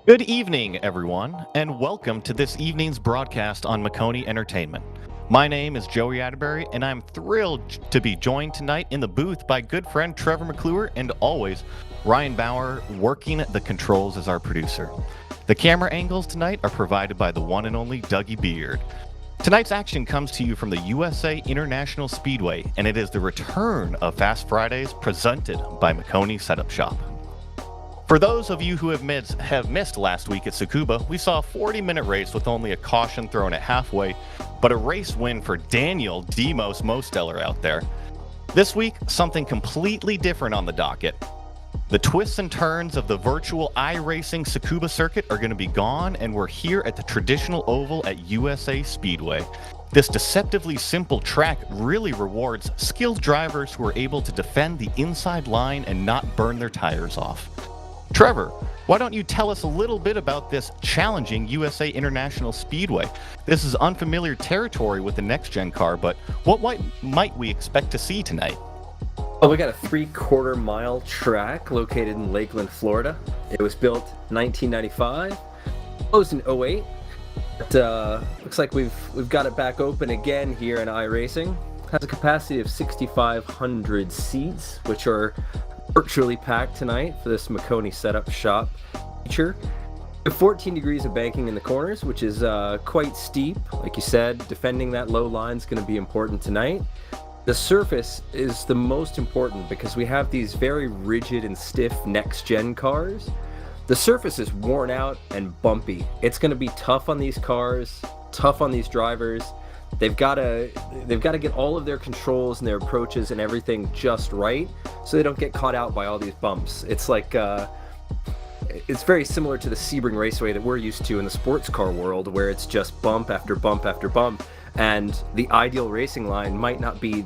Good evening, everyone, and welcome to this evening's broadcast on Maconi Entertainment. My name is Joey Atterbury, and I'm thrilled to be joined tonight in the booth by good friend Trevor McClure and always Ryan Bauer working the controls as our producer. The camera angles tonight are provided by the one and only Dougie Beard. Tonight's action comes to you from the USA International Speedway, and it is the return of Fast Fridays presented by Maconi Setup Shop. For those of you who have missed last week at Tsukuba, we saw a 40-minute race with only a caution thrown at halfway, but a race win for Daniel Demos Mosteller out there. This week, something completely different on the docket. The twists and turns of the virtual iRacing Tsukuba circuit are going to be gone, and we're here at the traditional oval at USA Speedway. This deceptively simple track really rewards skilled drivers who are able to defend the inside line and not burn their tires off. Trevor, why don't you tell us a little bit about this challenging USA International Speedway? This is unfamiliar territory with the next-gen car, but what might we expect to see tonight? Well, we got a 3/4 mile track located in Lakeland, Florida. It was built 1995, closed in '08. But looks like we've got it back open again here in iRacing. Has a capacity of 6,500 seats, which are virtually packed tonight for this Maconi Setup Shop feature. We have 14 degrees of banking in the corners, which is quite steep. Like you said, defending that low line is going to be important tonight. The surface is the most important because we have these very rigid and stiff next-gen cars. The surface is worn out and bumpy. It's going to be tough on these cars, tough on these drivers. They've got to get all of their controls and their approaches and everything just right so they don't get caught out by all these bumps. It's like it's very similar to the Sebring Raceway that we're used to in the sports car world, where it's just bump after bump after bump, and the ideal racing line might not be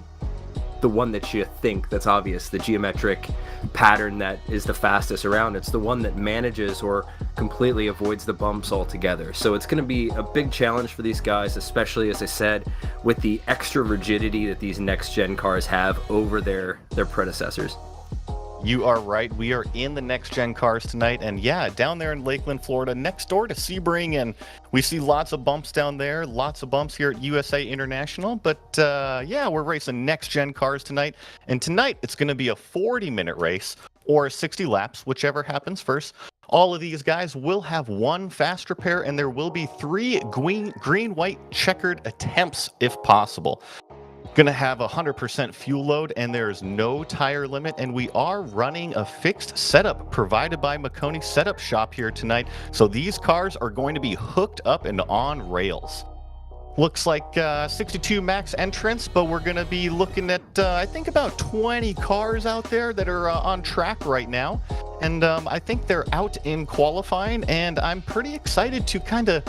the one that you think that's obvious, the geometric pattern that is the fastest around. It's the one that manages or completely avoids the bumps altogether. So it's going to be a big challenge for these guys, especially, as I said, with the extra rigidity that these next-gen cars have over their predecessors. You are right. We are in the next-gen cars tonight, and yeah, down there in Lakeland, Florida, next door to Sebring, and we see lots of bumps down there, lots of bumps here at USA International, but yeah, we're racing next-gen cars tonight, and tonight it's going to be a 40-minute race, or 60 laps, whichever happens first. All of these guys will have one fast repair, and there will be 3 green-white checkered attempts, if possible. Going to have 100% fuel load, and there's no tire limit, and we are running a fixed setup provided by Maconi Setup Shop here tonight, so these cars are going to be hooked up and on rails. Looks like 62 max entrants, but we're going to be looking at I think about 20 cars out there that are on track right now, and I think they're out in qualifying, and I'm pretty excited to kind of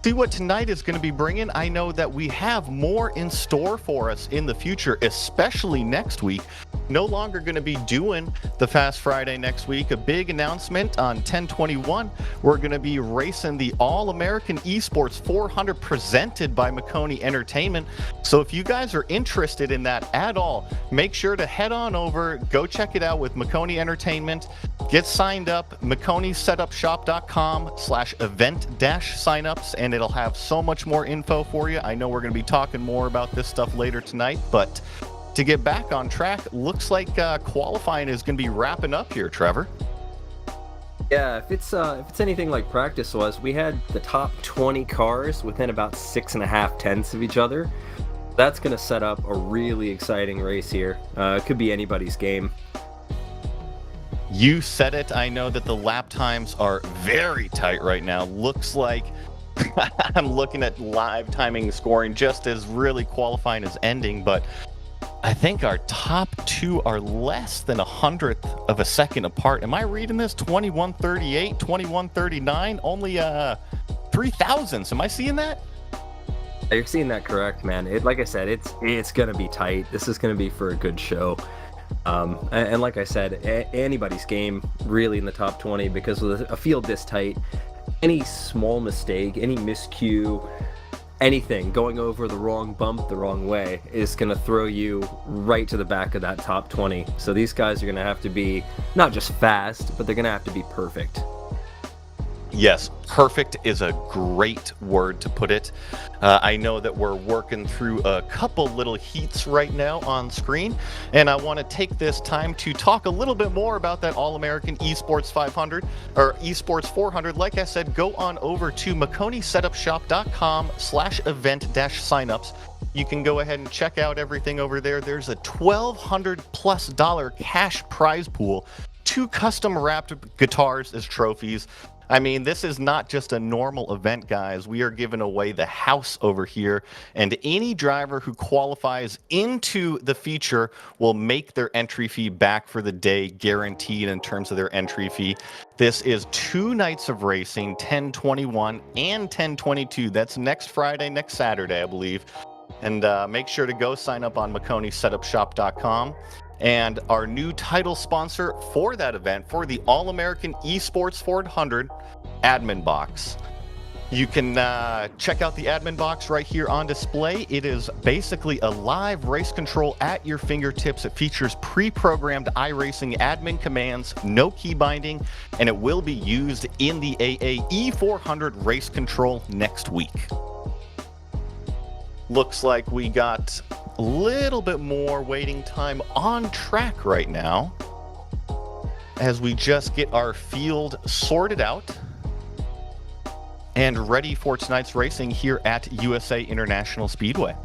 see what tonight is going to be bringing. I know that we have more in store for us in the future, especially next week. No longer going to be doing the Fast Friday next week. A big announcement on 10/21. We're going to be racing the All-American Esports 400 presented by Maconi Entertainment. So if you guys are interested in that at all, make sure to head on over, go check it out with Maconi Entertainment. Get signed up, MaconiSetupShop.com/event-signups, and it'll have so much more info for you. I know we're going to be talking more about this stuff later tonight, but to get back on track, looks like qualifying is going to be wrapping up here, Trevor. Yeah, if it's anything like practice was, we had the top 20 cars within about 6.5 tenths of each other. That's going to set up a really exciting race here. It could be anybody's game. You said it. I know that the lap times are very tight right now. Looks like I'm looking at live timing scoring just as really qualifying is ending, but I think our top 2 are less than 100th of a second apart. Am I reading this? 21:38, 21:39, only 3 thousandths. Am I seeing that? You're seeing that correct, man. Like I said, it's gonna be tight. This is gonna be for a good show. And like I said, anybody's game really in the top 20, because with a field this tight, any small mistake, any miscue, anything going over the wrong bump the wrong way is going to throw you right to the back of that top 20. So these guys are going to have to be not just fast, but they're going to have to be perfect. Yes, perfect is a great word to put it. I know that we're working through a couple little heats right now on screen, and I want to take this time to talk a little bit more about that All-American Esports 500 or Esports 400. Like I said, go on over to MaconiSetupShop.com/event-signups. You can go ahead and check out everything over there. There's a $1,200+ cash prize pool, 2 custom wrapped guitars as trophies. I mean, this is not just a normal event, guys. We are giving away the house over here, and any driver who qualifies into the feature will make their entry fee back for the day, guaranteed in terms of their entry fee. This is 2 nights of racing, 10/21 and 10/22. That's next Friday, next Saturday, I believe. And make sure to go sign up on MaconiSetupShop.com. And our new title sponsor for that event, for the All-American Esports 400 admin box. You can check out the admin box right here on display. It is basically a live race control at your fingertips. It features pre-programmed iRacing admin commands, no key binding, and it will be used in the AAE 400 race control next week. Looks like we got a little bit more waiting time on track right now as we just get our field sorted out and ready for tonight's racing here at USA International Speedway.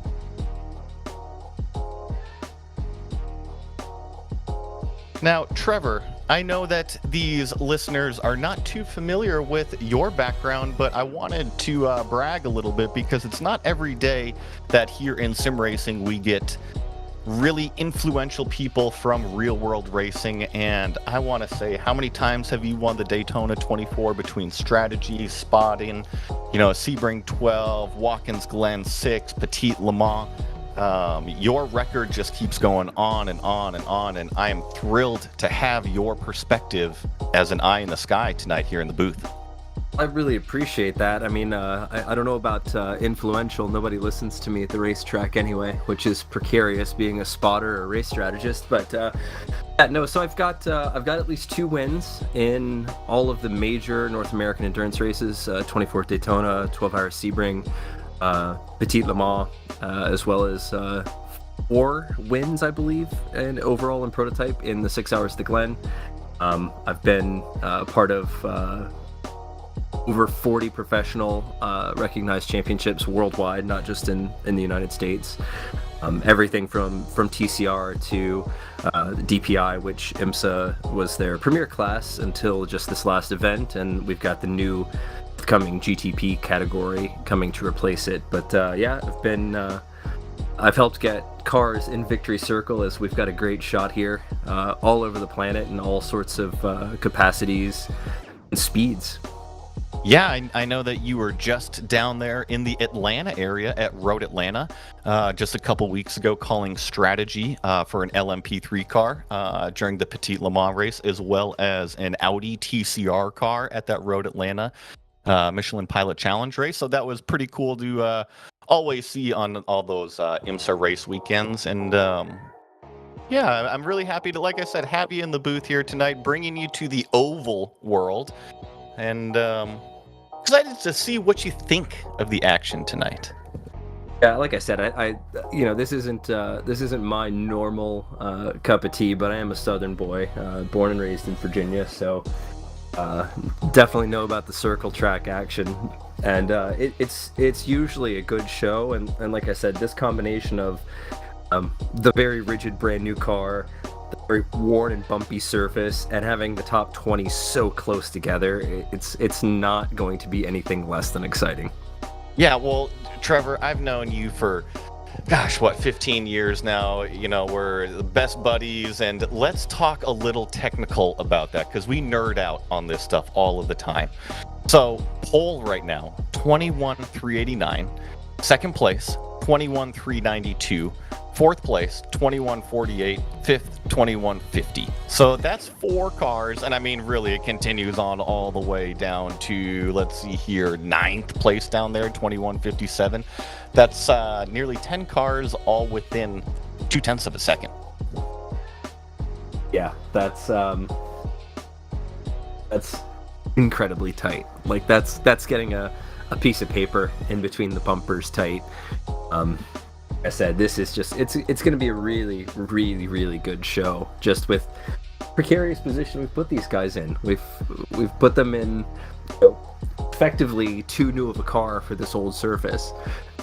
Now, Trevor, I know that these listeners are not too familiar with your background, but I wanted to brag a little bit because it's not every day that here in sim racing we get really influential people from real world racing. And I want to say, how many times have you won the Daytona 24 between strategy, spotting, Sebring 12, Watkins Glen 6, Petite Le Mans? Your record just keeps going on and on and on, and I am thrilled to have your perspective as an eye in the sky tonight here in the booth. I really appreciate that. I mean, I don't know about influential. Nobody listens to me at the racetrack anyway, which is precarious being a spotter or a race strategist. But no. So I've got at least 2 wins in all of the major North American endurance races: 24th Daytona, 12-hour Sebring, Petite Le Mans, as well as 4 wins, I believe, in overall and prototype in the 6 hours to Glen. I've been part of over 40 professional recognized championships worldwide, not just in the United States. Everything from TCR to DPI, which IMSA was their premier class until just this last event, and we've got the new coming GTP category coming to replace it. But I've helped get cars in Victory Circle, as we've got a great shot here all over the planet in all sorts of capacities and speeds. Yeah, I know that you were just down there in the Atlanta area at Road Atlanta just a couple weeks ago, calling strategy for an LMP3 car during the Petite Le Mans race, as well as an Audi TCR car at that Road Atlanta Michelin Pilot Challenge race. So that was pretty cool to always see on all those IMSA race weekends. And yeah, I'm really happy to, like I said, have you in the booth here tonight, bringing you to the oval world. And excited to see what you think of the action tonight. Yeah, like I said, I this isn't my normal cup of tea, but I am a Southern boy, born and raised in Virginia, so definitely know about the circle track action, and it's usually a good show. And like I said, this combination of the very rigid brand new car, the very worn and bumpy surface, and having the top 20 so close together, it's not going to be anything less than exciting. Yeah, well, Trevor, I've known you for, 15 years now. We're the best buddies, and let's talk a little technical about that, because we nerd out on this stuff all of the time. So, pole right now, 21,389. Second place, 21,392. Fourth place, 2148. Fifth, 2150. So that's 4 cars, and I mean, really, it continues on all the way down to, let's see here, 9th place down there, 2157. That's nearly 10 cars, all within 0.2 of a second. Yeah, that's incredibly tight. Like that's getting a piece of paper in between the bumpers tight. Like I said, this is just it's going to be a really, really, really good show. Just with precarious position we've put these guys in. We've put them in, effectively too new of a car for this old surface.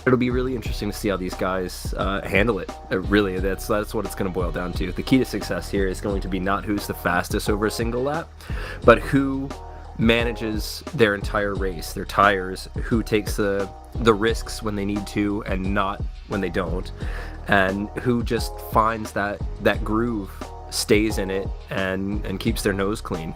It'll be really interesting to see how these guys handle it. Really, that's what it's going to boil down to. The key to success here is going to be not who's the fastest over a single lap, but who manages their entire race, their tires, who takes the risks when they need to and not when they don't, and who just finds that groove, stays in it, and keeps their nose clean.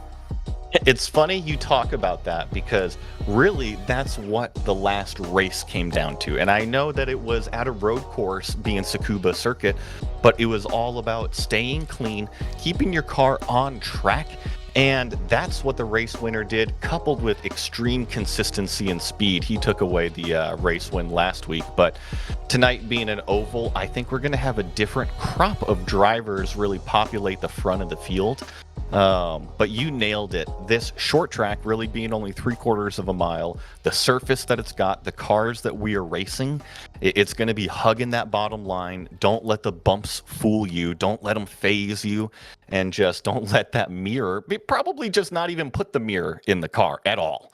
It's funny you talk about that because really that's what the last race came down to. And I know that it was at a road course being Tsukuba Circuit, but it was all about staying clean, keeping your car on track. And that's what the race winner did, coupled with extreme consistency and speed. He took away the race win last week. But tonight being an oval, I think we're going to have a different crop of drivers really populate the front of the field. But you nailed it. This short track really being only 3/4 of a mile, the surface that it's got, the cars that we are racing, it's going to be hugging that bottom line. Don't let the bumps fool you. Don't let them phase you, and just don't let that mirror, probably just not even put the mirror in the car at all.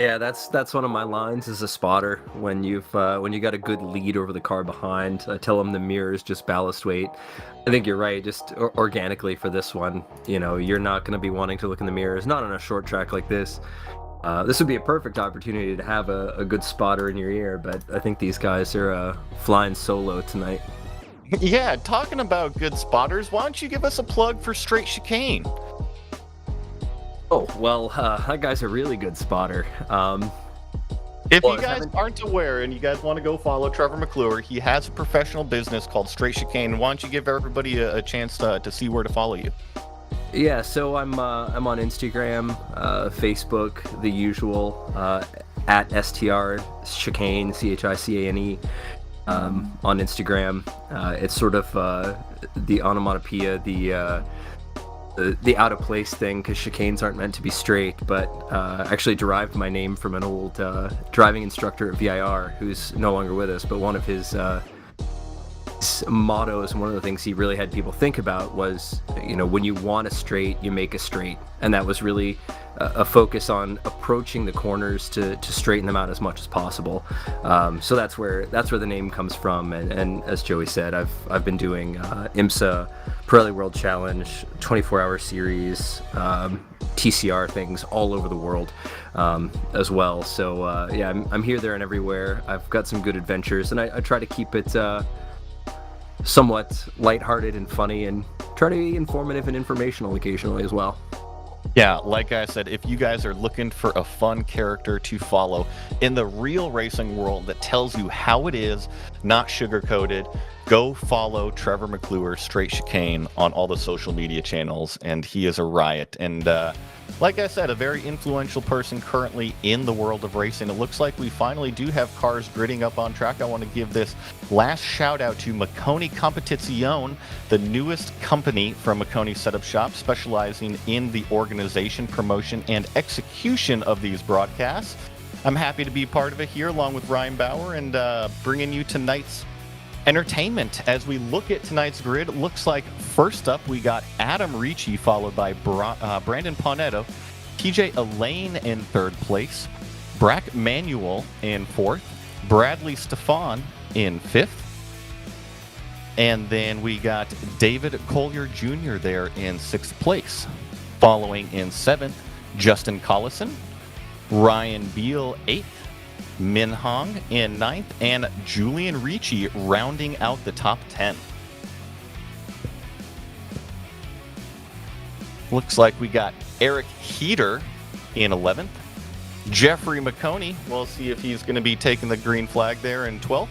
Yeah, that's one of my lines as a spotter. When you got a good lead over the car behind, I tell them the mirror is just ballast weight. I think you're right. Just organically for this one, you're not going to be wanting to look in the mirrors. Not on a short track like this. This would be a perfect opportunity to have a good spotter in your ear. But I think these guys are flying solo tonight. Yeah, talking about good spotters, why don't you give us a plug for Straight Chicane? Oh, well, that guy's a really good spotter. If you guys aren't aware and you guys want to go follow Trevor McClure, he has a professional business called Straight Chicane. Why don't you give everybody a chance to see where to follow you? Yeah, so I'm on Instagram, Facebook, the usual, at STR Chicane, CHICANE, on Instagram. It's sort of the onomatopoeia, the out of place thing, because chicanes aren't meant to be straight, but actually derived my name from an old driving instructor at VIR who's no longer with us, but one of his mottos and one of the things he really had people think about was, when you want a straight, you make a straight. And that was really a focus on approaching the corners to straighten them out as much as possible. So that's where the name comes from. And as Joey said, I've been doing IMSA Pirelli World Challenge, 24-hour series, TCR things all over the world as well. So yeah, I'm here, there, and everywhere. I've got some good adventures, and I try to keep it somewhat lighthearted and funny, and try to be informative and informational occasionally as well. Yeah, like I said, if you guys are looking for a fun character to follow in the real racing world that tells you how it is, not sugar-coated, go follow Trevor McClure, Straight Chicane, on all the social media channels, and he is a riot. And like I said, a very influential person currently in the world of racing. It looks like we finally do have cars gridding up on track. I want to give this last shout out to Maconi Competizione, the newest company from Maconi Setup Shop, specializing in the organization, promotion, and execution of these broadcasts. I'm happy to be part of it here along with Ryan Bauer, and bringing you tonight's entertainment. As we look at tonight's grid, it looks like first up we got Adam Ricci, followed by Brandon Paunetto, TJ Elaine in third place, Brack Manuel in fourth, Bradley Stefan in fifth, and then we got David Collier Jr. there in sixth place. Following in seventh, Justin Collison, Ryan Beal eighth, Min Hong in ninth, and Julian Ricci rounding out the top 10. Looks like we got Eric Heater in 11th. Jeffrey Maconi, we'll see if he's going to be taking the green flag there in 12th.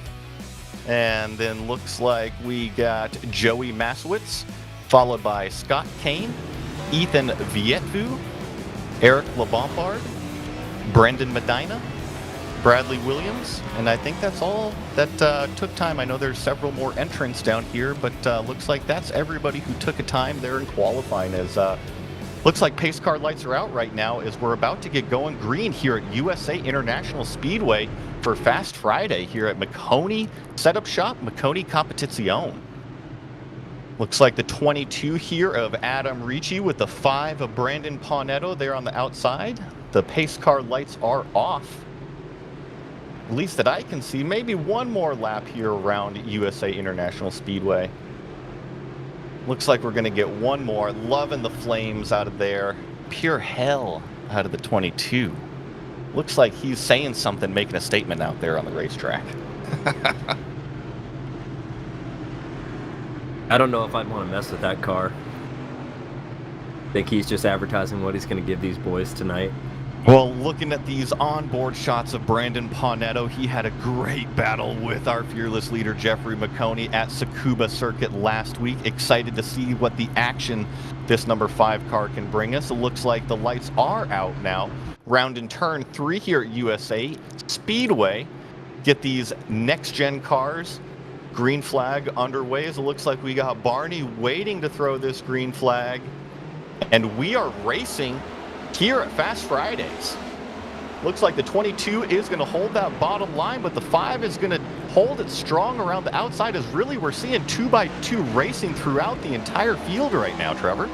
And then looks like we got Joey Masowitz, followed by Scott Kane, Ethan Vietvu, Eric LeBombard, Brendan Medina, Bradley Williams, and I think that's all that took time. I know there's several more entrants down here, but looks like that's everybody who took a time there in qualifying, as Looks like pace car lights are out right now as we're about to get going green here at USA International Speedway for Fast Friday here at Maconi Setup Shop, Maconi Competizione. Looks like the 22 here of Adam Ricci with the 5 of Brandon Paunetto there on the outside. The pace car lights are off. At least that I can see. Maybe one more lap here around USA International Speedway. Looks like we're going to get one more. Loving the flames out of there. Pure hell out of the 22. Looks like he's saying something, making a statement out there on the racetrack. I don't know if I'd want to mess with that car. I think he's just advertising what he's going to give these boys tonight. Well, looking at these onboard shots of Brandon Paunetto, he had a great battle with our fearless leader, Jeffrey Maconi, at Tsukuba Circuit last week. Excited to see what the action this number 5 car can bring us. It looks like the lights are out now. Round in turn 3 here at USA Speedway. Get these next-gen cars. Green flag underway. As it looks like we got Barney waiting to throw this green flag. And we are racing here at Fast Fridays. Looks like the 22 is going to hold that bottom line, but the 5 is going to hold it strong around the outside, as really we're seeing 2x2 racing throughout the entire field right now, Trevor.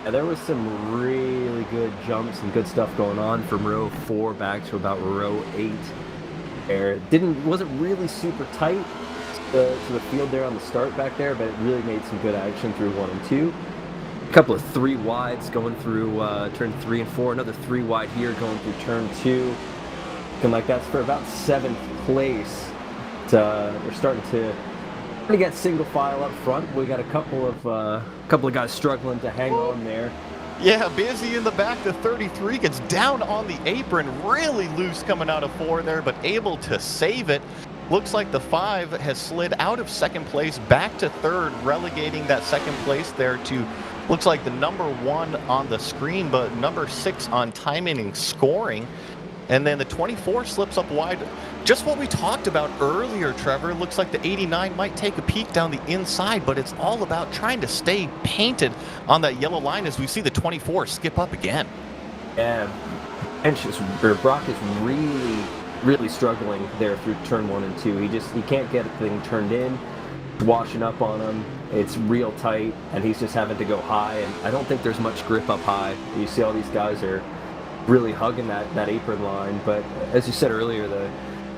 Yeah, there was some really good jumps and good stuff going on from row 4 back to about row 8. There wasn't really super tight to the field there on the start back there, but it really made some good action through 1 and 2. A couple of 3 wides going through turn 3 and 4. Another 3 wide here going through turn 2. Looking like that's for about 7th place. We're starting to get single file up front. We got a couple of guys struggling to hang on there. Yeah, busy in the back. The 33 gets down on the apron, really loose coming out of 4 there, but able to save it. Looks like the 5 has slid out of 2nd place back to 3rd, relegating that 2nd place there to, looks like the number 1 on the screen, but number 6 on timing and scoring. And then the 24 slips up wide. Just what we talked about earlier, Trevor. Looks like the 89 might take a peek down the inside, but it's all about trying to stay painted on that yellow line as we see the 24 skip up again. Yeah, and Brock is really struggling there through turn 1 and 2. He can't get a thing turned in. It's washing up on him. It's real tight, and he's just having to go high, and I don't think there's much grip up high. You see all these guys are really hugging that apron line, but as you said earlier, the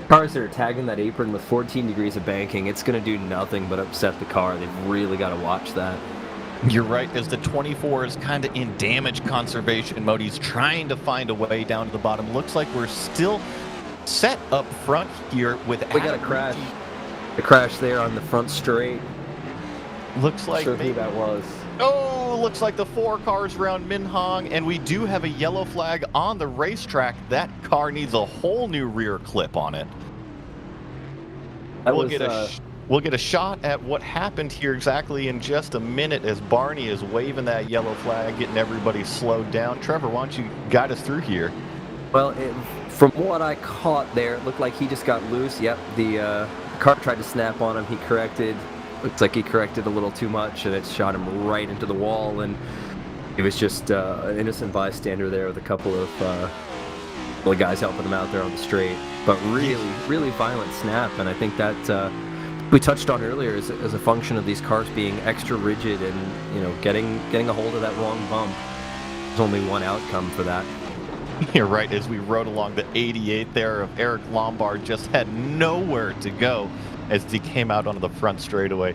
cars that are tagging that apron with 14 degrees of banking, it's going to do nothing but upset the car. They've really got to watch that. You're right, as the 24 is kind of in damage conservation mode. He's trying to find a way down to the bottom. Looks like we're still set up front here with we got a crash. A crash there on the front straight. Looks like sure who that was. Oh, looks like the 4 cars around Minhang, and we do have a yellow flag on the racetrack. That car needs a whole new rear clip on it. We'll get a shot at what happened here exactly in just a minute as Barney is waving that yellow flag, getting everybody slowed down. Trevor, why don't you guide us through here? Well, from what I caught there, it looked like he just got loose. Yep, the car tried to snap on him. He corrected. Looks like he corrected a little too much, and it shot him right into the wall. And it was just an innocent bystander there with a couple of guys helping him out there on the straight. But really violent snap, and I think that we touched on earlier as a function of these cars being extra rigid and getting a hold of that wrong bump. There's only one outcome for that. You're right, as we rode along the 88 there of Eric Lombard, just had nowhere to go as he came out onto the front straightaway.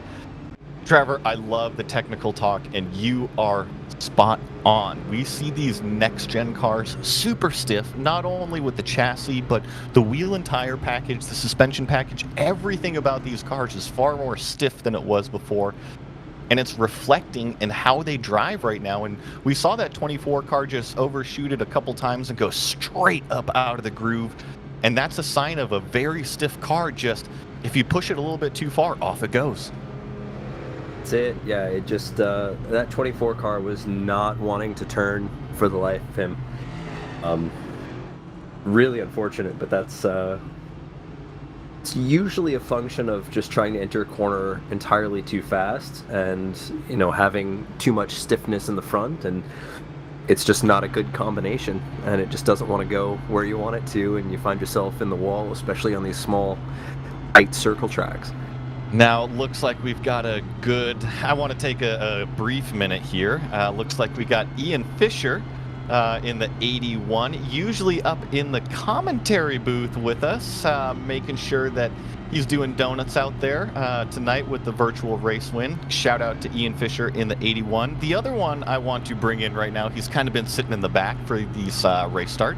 Trevor, I love the technical talk, and you are spot on. We see these next-gen cars super stiff, not only with the chassis, but the wheel and tire package, the suspension package. Everything about these cars is far more stiff than it was before, and it's reflecting in how they drive right now. And we saw that 24 car just overshoot it a couple times and go straight up out of the groove, and that's a sign of a very stiff car. Just if you push it a little bit too far, off it goes. That's it. Yeah, it just that 24 car was not wanting to turn for the life of him. Really unfortunate, but that's it's usually a function of just trying to enter a corner entirely too fast and having too much stiffness in the front, and it's just not a good combination, and it just doesn't want to go where you want it to, and you find yourself in the wall, especially on these small, tight circle tracks. Now, looks like we've got a good... I want to take a brief minute here. Looks like we got Ian Fisher in the 81, usually up in the commentary booth with us, making sure that he's doing donuts out there tonight with the virtual race win. Shout out to Ian Fisher in the 81. The other one I want to bring in right now, he's kind of been sitting in the back for these race start.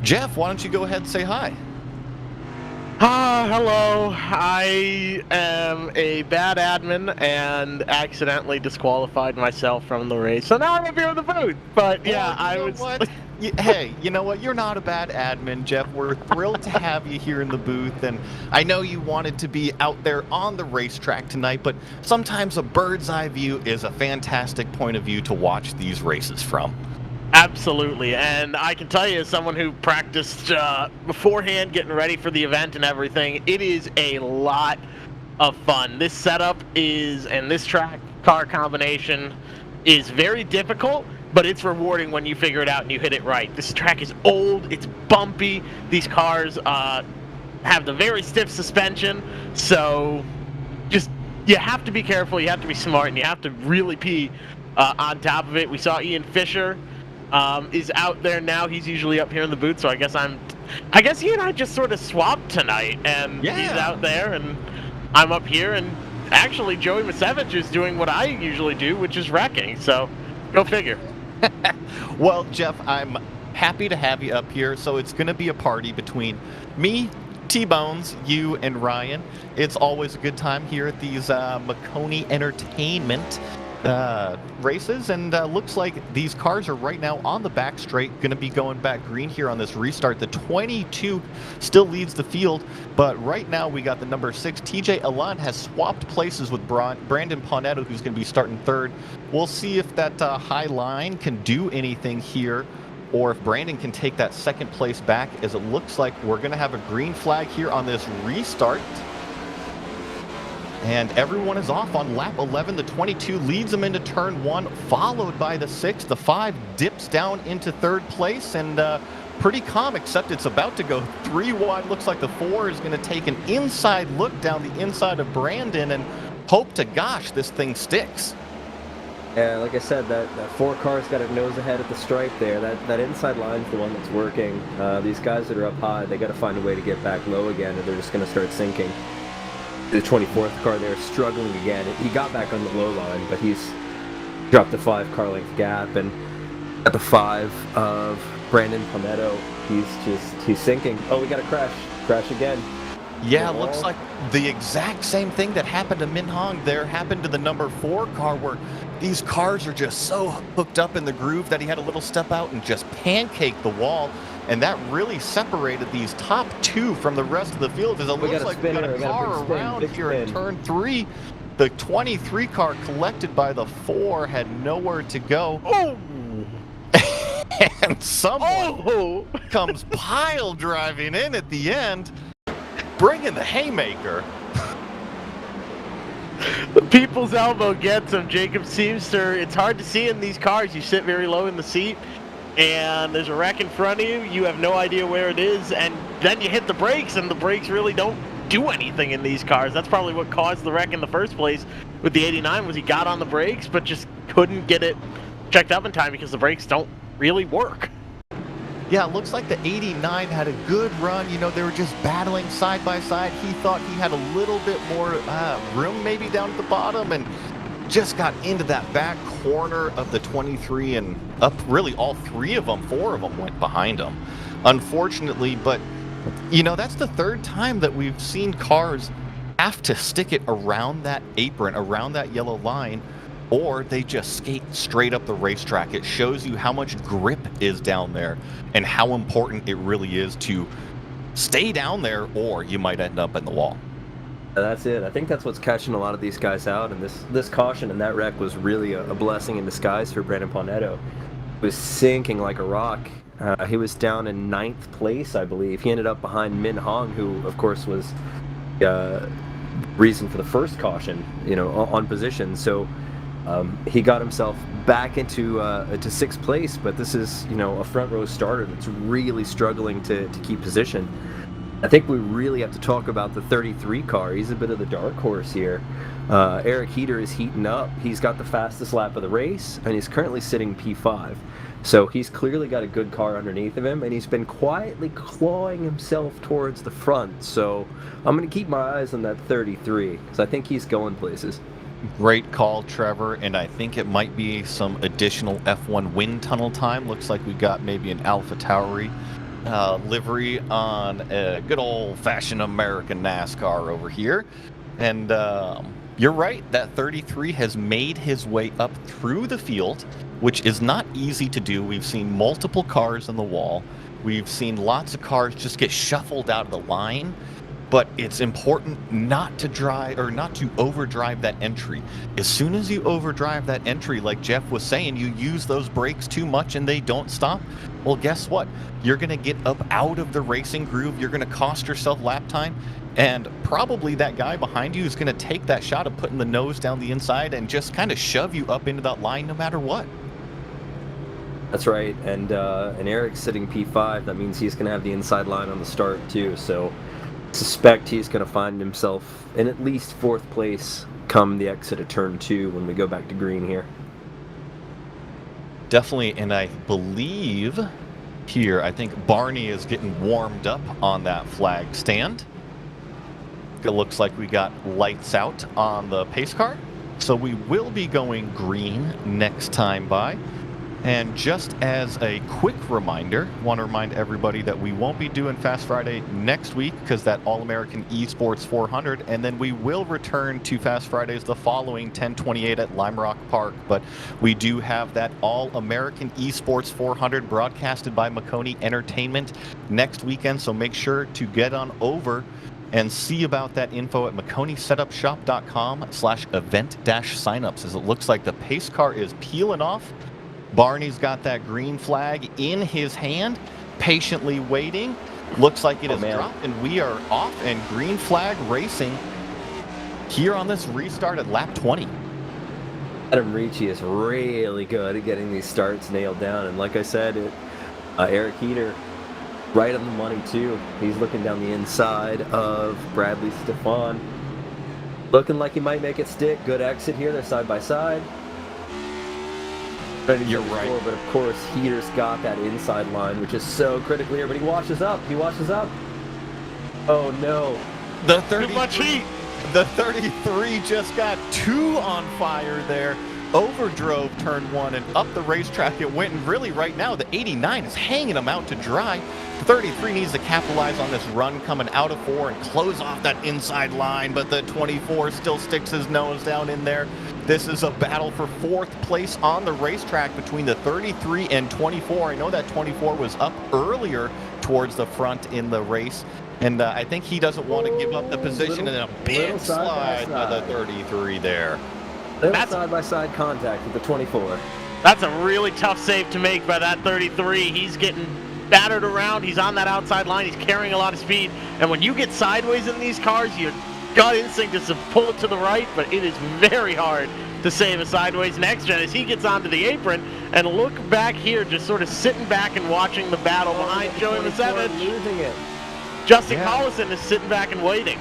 Jeff, why don't you go ahead and say hi? Hello. I am a bad admin and accidentally disqualified myself from the race. So now I'm up here in the booth. But yeah, I was... Hey, you know what? You're not a bad admin, Jeff. We're thrilled to have you here in the booth. And I know you wanted to be out there on the racetrack tonight, but sometimes a bird's eye view is a fantastic point of view to watch these races from. Absolutely, and I can tell you, as someone who practiced beforehand, getting ready for the event and everything, it is a lot of fun. This setup is, and this track car combination is very difficult, but it's rewarding when you figure it out and you hit it right. This track is old, it's bumpy, these cars have the very stiff suspension, so just, you have to be careful, you have to be smart, and you have to really be on top of it. We saw Ian Fisher is out there now. He's usually up here in the booth, so I guess he and I just sort of swapped tonight, and he's out there and I'm up here, and actually Joey Masevich is doing what I usually do, which is wrecking, so go figure. Well, Jeff, I'm happy to have you up here. So it's going to be a party between me, T-Bones, you, and Ryan. It's always a good time here at these Maconi Entertainment races, and looks like these cars are right now on the back straight, going to be going back green here on this restart. The 22 still leads the field, but right now we got the number 6 TJ Alan has swapped places with Brandon Paunetto, who's going to be starting third. We'll see if that high line can do anything here, or if Brandon can take that second place back, as it looks like we're going to have a green flag here on this restart. And everyone is off on lap 11. The 22 leads them into turn 1, followed by the 6. The 5 dips down into third place, and pretty calm, except it's about to go 3 wide. Looks like the 4 is going to take an inside look down the inside of Brandon, and hope to gosh this thing sticks. Yeah, like I said, that 4 car's got a nose ahead at the stripe there. That inside line's the one that's working. These guys that are up high, they got to find a way to get back low again, or they're just going to start sinking. The 24th car there struggling again. He got back on the low line, but he's dropped the 5 car length gap, and at the 5 of Brandon Paunetto, he's sinking. Oh, we got a crash again. Yeah, looks like the exact same thing that happened to Min Hong there happened to the number 4 car, where these cars are just so hooked up in the groove that he had a little step out and just pancaked the wall. And that really separated these top 2 from the rest of the field, as it looks like we got a car around here in turn 3. The 23 car collected by the 4 had nowhere to go. Oh! And someone comes pile driving in at the end, bringing the haymaker. The people's elbow gets him, Jacob Seamster. It's hard to see in these cars. You sit very low in the seat, and there's a wreck in front of you. You have no idea where it is, and then you hit the brakes, and the brakes really don't do anything in these cars. That's probably what caused the wreck in the first place with the 89, was he got on the brakes but just couldn't get it checked up in time because the brakes don't really work. Yeah, it looks like the 89 had a good run. You know, they were just battling side by side. He thought he had a little bit more room maybe down at the bottom, and just got into that back corner of the 23 and up. Really all 3 of them, 4 of them went behind him, unfortunately. But you know, that's the 3rd time that we've seen cars have to stick it around that apron, around that yellow line, or they just skate straight up the racetrack. It shows you how much grip is down there and how important it really is to stay down there, or you might end up in the wall. That's it. I think that's what's catching a lot of these guys out, and this caution and that wreck was really a blessing in disguise for Brandon Paunetto. He was sinking like a rock. He was down in 9th place, I believe. He ended up behind Min Hong, who, of course, was reason for the first caution, you know, on position. So He got himself back into to 6th place, but this is, a front row starter that's really struggling to keep position. I think we really have to talk about the 33 car. He's a bit of the dark horse here. Eric Heater is heating up. He's got the fastest lap of the race, and he's currently sitting P5. So he's clearly got a good car underneath of him, and he's been quietly clawing himself towards the front. So I'm going to keep my eyes on that 33, because I think he's going places. Great call, Trevor, and I think it might be some additional F1 wind tunnel time. Looks like we got maybe an Alpha Tauri livery on a good old-fashioned American NASCAR over here. And you're right, that 33 has made his way up through the field, which is not easy to do. We've seen multiple cars on the wall. We've seen lots of cars just get shuffled out of the line. But it's important not to overdrive that entry. As soon as you overdrive that entry, like Jeff was saying, you use those brakes too much and they don't stop. Well, guess what? You're going to get up out of the racing groove. You're going to cost yourself lap time. And probably that guy behind you is going to take that shot of putting the nose down the inside and just kind of shove you up into that line no matter what. That's right. And Eric's sitting P5. That means he's going to have the inside line on the start too. So suspect he's going to find himself in at least 4th place come the exit of turn 2 when we go back to green here. Definitely, and I believe here, I think Barney is getting warmed up on that flag stand. It looks like we got lights out on the pace car, so we will be going green next time by. And just as a quick reminder, want to remind everybody that we won't be doing Fast Friday next week because that All-American Esports 400, and then we will return to Fast Fridays the following 10/28 at Lime Rock Park. But we do have that All-American Esports 400 broadcasted by Maconi Entertainment next weekend, so make sure to get on over and see about that info at MaconiSetupShop.com/event-signups, as it looks like the pace car is peeling off. Barney's got that green flag in his hand, patiently waiting. Looks like it is dropped, and we are off and green flag racing here on this restart at lap 20. Adam Ricci is really good at getting these starts nailed down, and like I said, Eric Heater right on the money too. He's looking down the inside of Bradley Stefan, looking like he might make it stick. Good exit here. They're side by side. You're right. But of course, Heater's got that inside line, which is so critical here. But he washes up. He washes up. Oh no! The 30. Too much heat. The 33 just got 2 on fire there. Overdrove turn 1 and up the racetrack it went. And really, right now, the 89 is hanging him out to dry. The 33 needs to capitalize on this run coming out of 4 and close off that inside line. But the 24 still sticks his nose down in there. This is a battle for 4th place on the racetrack between the 33 and 24. I know that 24 was up earlier towards the front in the race, and I think he doesn't want to give up the position in a big slide by the 33 there. That's side-by-side contact with the 24. That's a really tough save to make by that 33. He's getting battered around. He's on that outside line. He's carrying a lot of speed, and when you get sideways in these cars, your gut instinct is to pull it to the right, but it is very hard to save a sideways next gen as he gets onto the apron. And look back here, just sort of sitting back and watching the battle behind Joey Masevich. Losing it. Justin Collison is sitting back and waiting.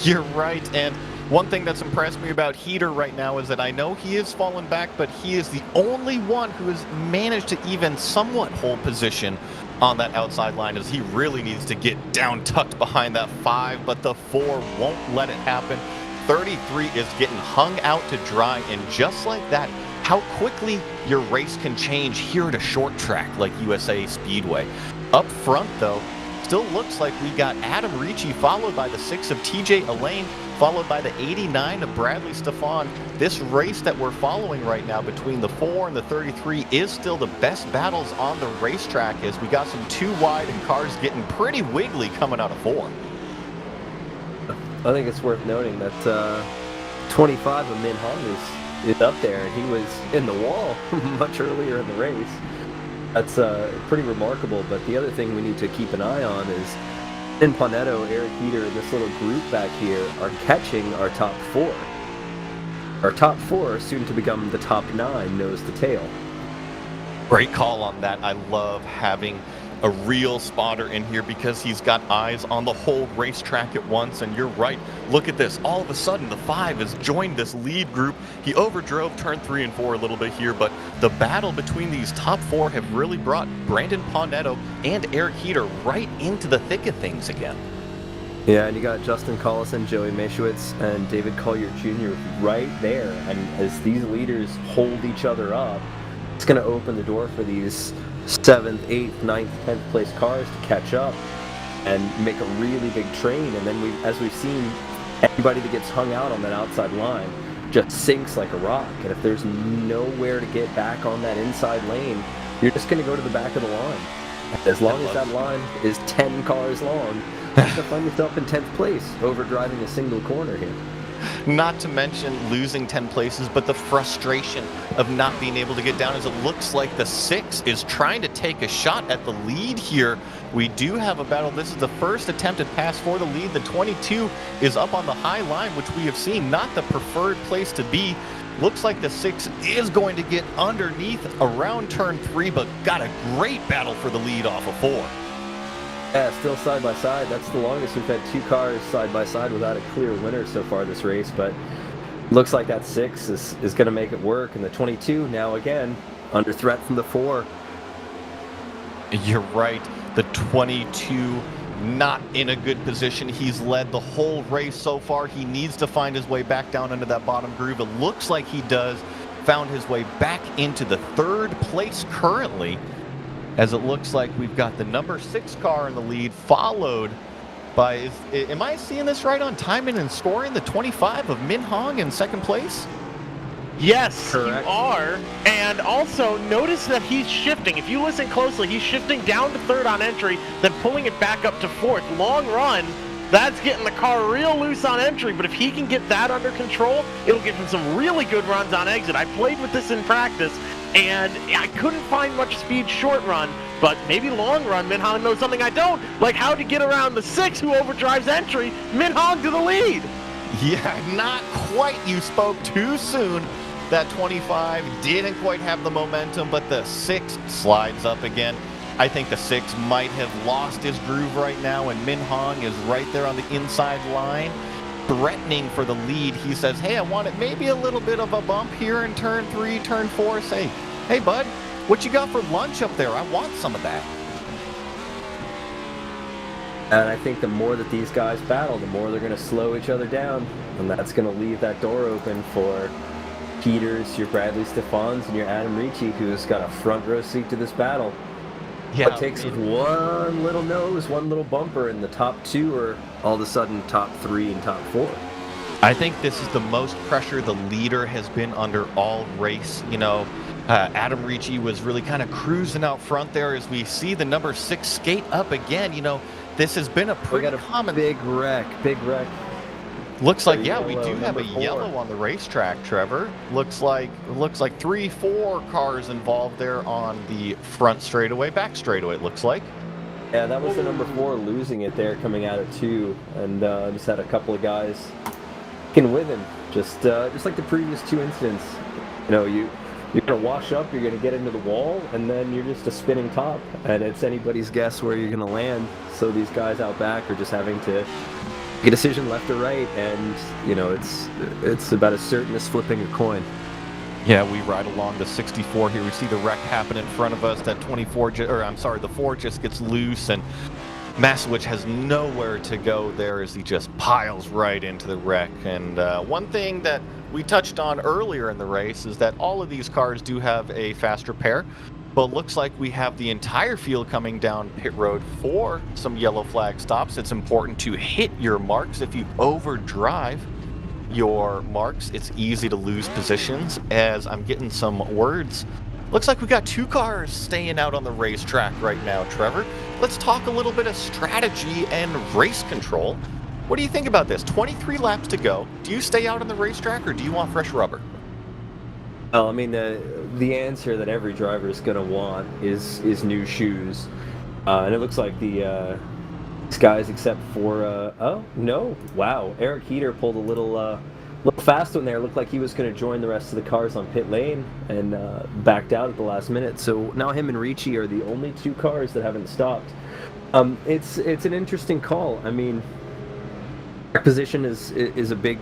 You're right, and one thing that's impressed me about Heater right now is that I know he is falling back, but he is the only one who has managed to even somewhat hold position on that outside line, as he really needs to get down tucked behind that 5, but the 4 won't let it happen. 33 is getting hung out to dry, and just like that, how quickly your race can change here at a short track like USA Speedway. Up front, though, still looks like we got Adam Ricci, followed by the 6 of TJ Elaine, followed by the 89 of Bradley Stefan. This race that we're following right now between the 4 and the 33 is still the best battles on the racetrack, as we got some 2 wide and cars getting pretty wiggly coming out of 4. I think it's worth noting that 25 of Min Hong is up there, and he was in the wall much earlier in the race. That's pretty remarkable, but the other thing we need to keep an eye on is in Panetto, Eric Heater, and this little group back here are catching our top 4. Our top 4, soon to become the top 9, nose to tail. Great call on that. I love having a real spotter in here because he's got eyes on the whole racetrack at once. And you're right. Look at this. All of a sudden, the 5 has joined this lead group. He overdrove turn 3 and 4 a little bit here, but the battle between these top 4 have really brought Brandon Paunetto and Eric Heater right into the thick of things again. Yeah, and you got Justin Collison, Joey Mashewitz, and David Collier Jr. right there. And as these leaders hold each other up, it's going to open the door for these 7th, 8th, 9th, 10th place cars to catch up and make a really big train. And then, as we've seen, anybody that gets hung out on that outside line just sinks like a rock. And if there's nowhere to get back on that inside lane, you're just going to go to the back of the line. As long as that line is 10 cars long, you're going to find yourself in 10th place, overdriving a single corner here. Not to mention losing 10 places, but the frustration of not being able to get down as it looks like the 6 is trying to take a shot at the lead here. We do have a battle. This is the first attempted pass for the lead. The 22 is up on the high line, which we have seen not the preferred place to be. Looks like the 6 is going to get underneath around turn 3, but got a great battle for the lead off of 4. Yeah, still side by side. That's the longest we've had 2 cars side by side without a clear winner so far this race. But looks like that 6 is going to make it work. And the 22 now again under threat from the 4. You're right. The 22 not in a good position. He's led the whole race so far. He needs to find his way back down into that bottom groove. It looks like he does. Found his way back into the 3rd place currently, as it looks like we've got the number 6 car in the lead, followed by, am I seeing this right on timing and scoring, the 25 of Min Hong in 2nd place? Yes, Correct. you are. And also, notice that he's shifting. If you listen closely, he's shifting down to 3rd on entry, then pulling it back up to 4th. Long run, that's getting the car real loose on entry, but if he can get that under control, it'll give him some really good runs on exit. I played with this in practice, and I couldn't find much speed short run, but maybe long run, Min Hong knows something I don't, like how to get around the 6 who overdrives entry, Min Hong to the lead. Yeah, not quite. You spoke too soon. That 25 didn't quite have the momentum, but the 6 slides up again. I think the 6 might have lost his groove right now, and Min Hong is right there on the inside line, threatening for the lead. He says, hey, I want it maybe a little bit of a bump here in turn 3, turn 4. Say, hey, bud, what you got for lunch up there? I want some of that. And I think the more that these guys battle, the more they're going to slow each other down. And that's going to leave that door open for Peters, your Bradley Stephans, and your Adam Ricci, who's got a front row seat to this battle. Yeah, It takes one little nose, one little bumper, and the top 2 are all of a sudden top 3 and top 4. I think this is the most pressure the leader has been under all race. You know, Adam Ricci was really kind of cruising out front there as we see the number 6 skate up again. You know, this has been a We pretty got a common... big wreck. Looks like, yeah, yellow, we do have a number 4. yellow on the racetrack, Trevor. Looks like 3, 4 cars involved there on the front straightaway, back straightaway, it looks like. Yeah, that was the number 4 losing it there coming out at 2, and just had a couple of guys kicking with him, just like the previous 2 incidents. You know, you're gonna wash up, you're gonna get into the wall, and then you're just a spinning top, and it's anybody's guess where you're gonna land. So these guys out back are just having to make a decision left or right, and you know it's about as certain as flipping a coin. Yeah, we ride along the 64 here. We see the wreck happen in front of us. That 24, the 4 just gets loose, and Masowich has nowhere to go there as he just piles right into the wreck. And one thing that we touched on earlier in the race is that all of these cars do have a fast repair, but looks like we have the entire field coming down pit road for some yellow flag stops. It's important to hit your marks. If you overdrive your marks, it's easy to lose positions. As I'm getting some words, looks like we got 2 cars staying out on the racetrack right now, Trevor. Let's talk a little bit of strategy and race control. What do you think about this? 23 laps to go. Do you stay out on the racetrack, or do you want fresh rubber? Well, I mean, the answer that every driver is going to want is new shoes. And it looks like these guys, except for, oh, no, wow, Eric Heater pulled a little little fast one there. Looked like he was going to join the rest of the cars on pit lane and backed out at the last minute. So now him and Ricci are the only two cars that haven't stopped. It's an interesting call. I mean, track position is a big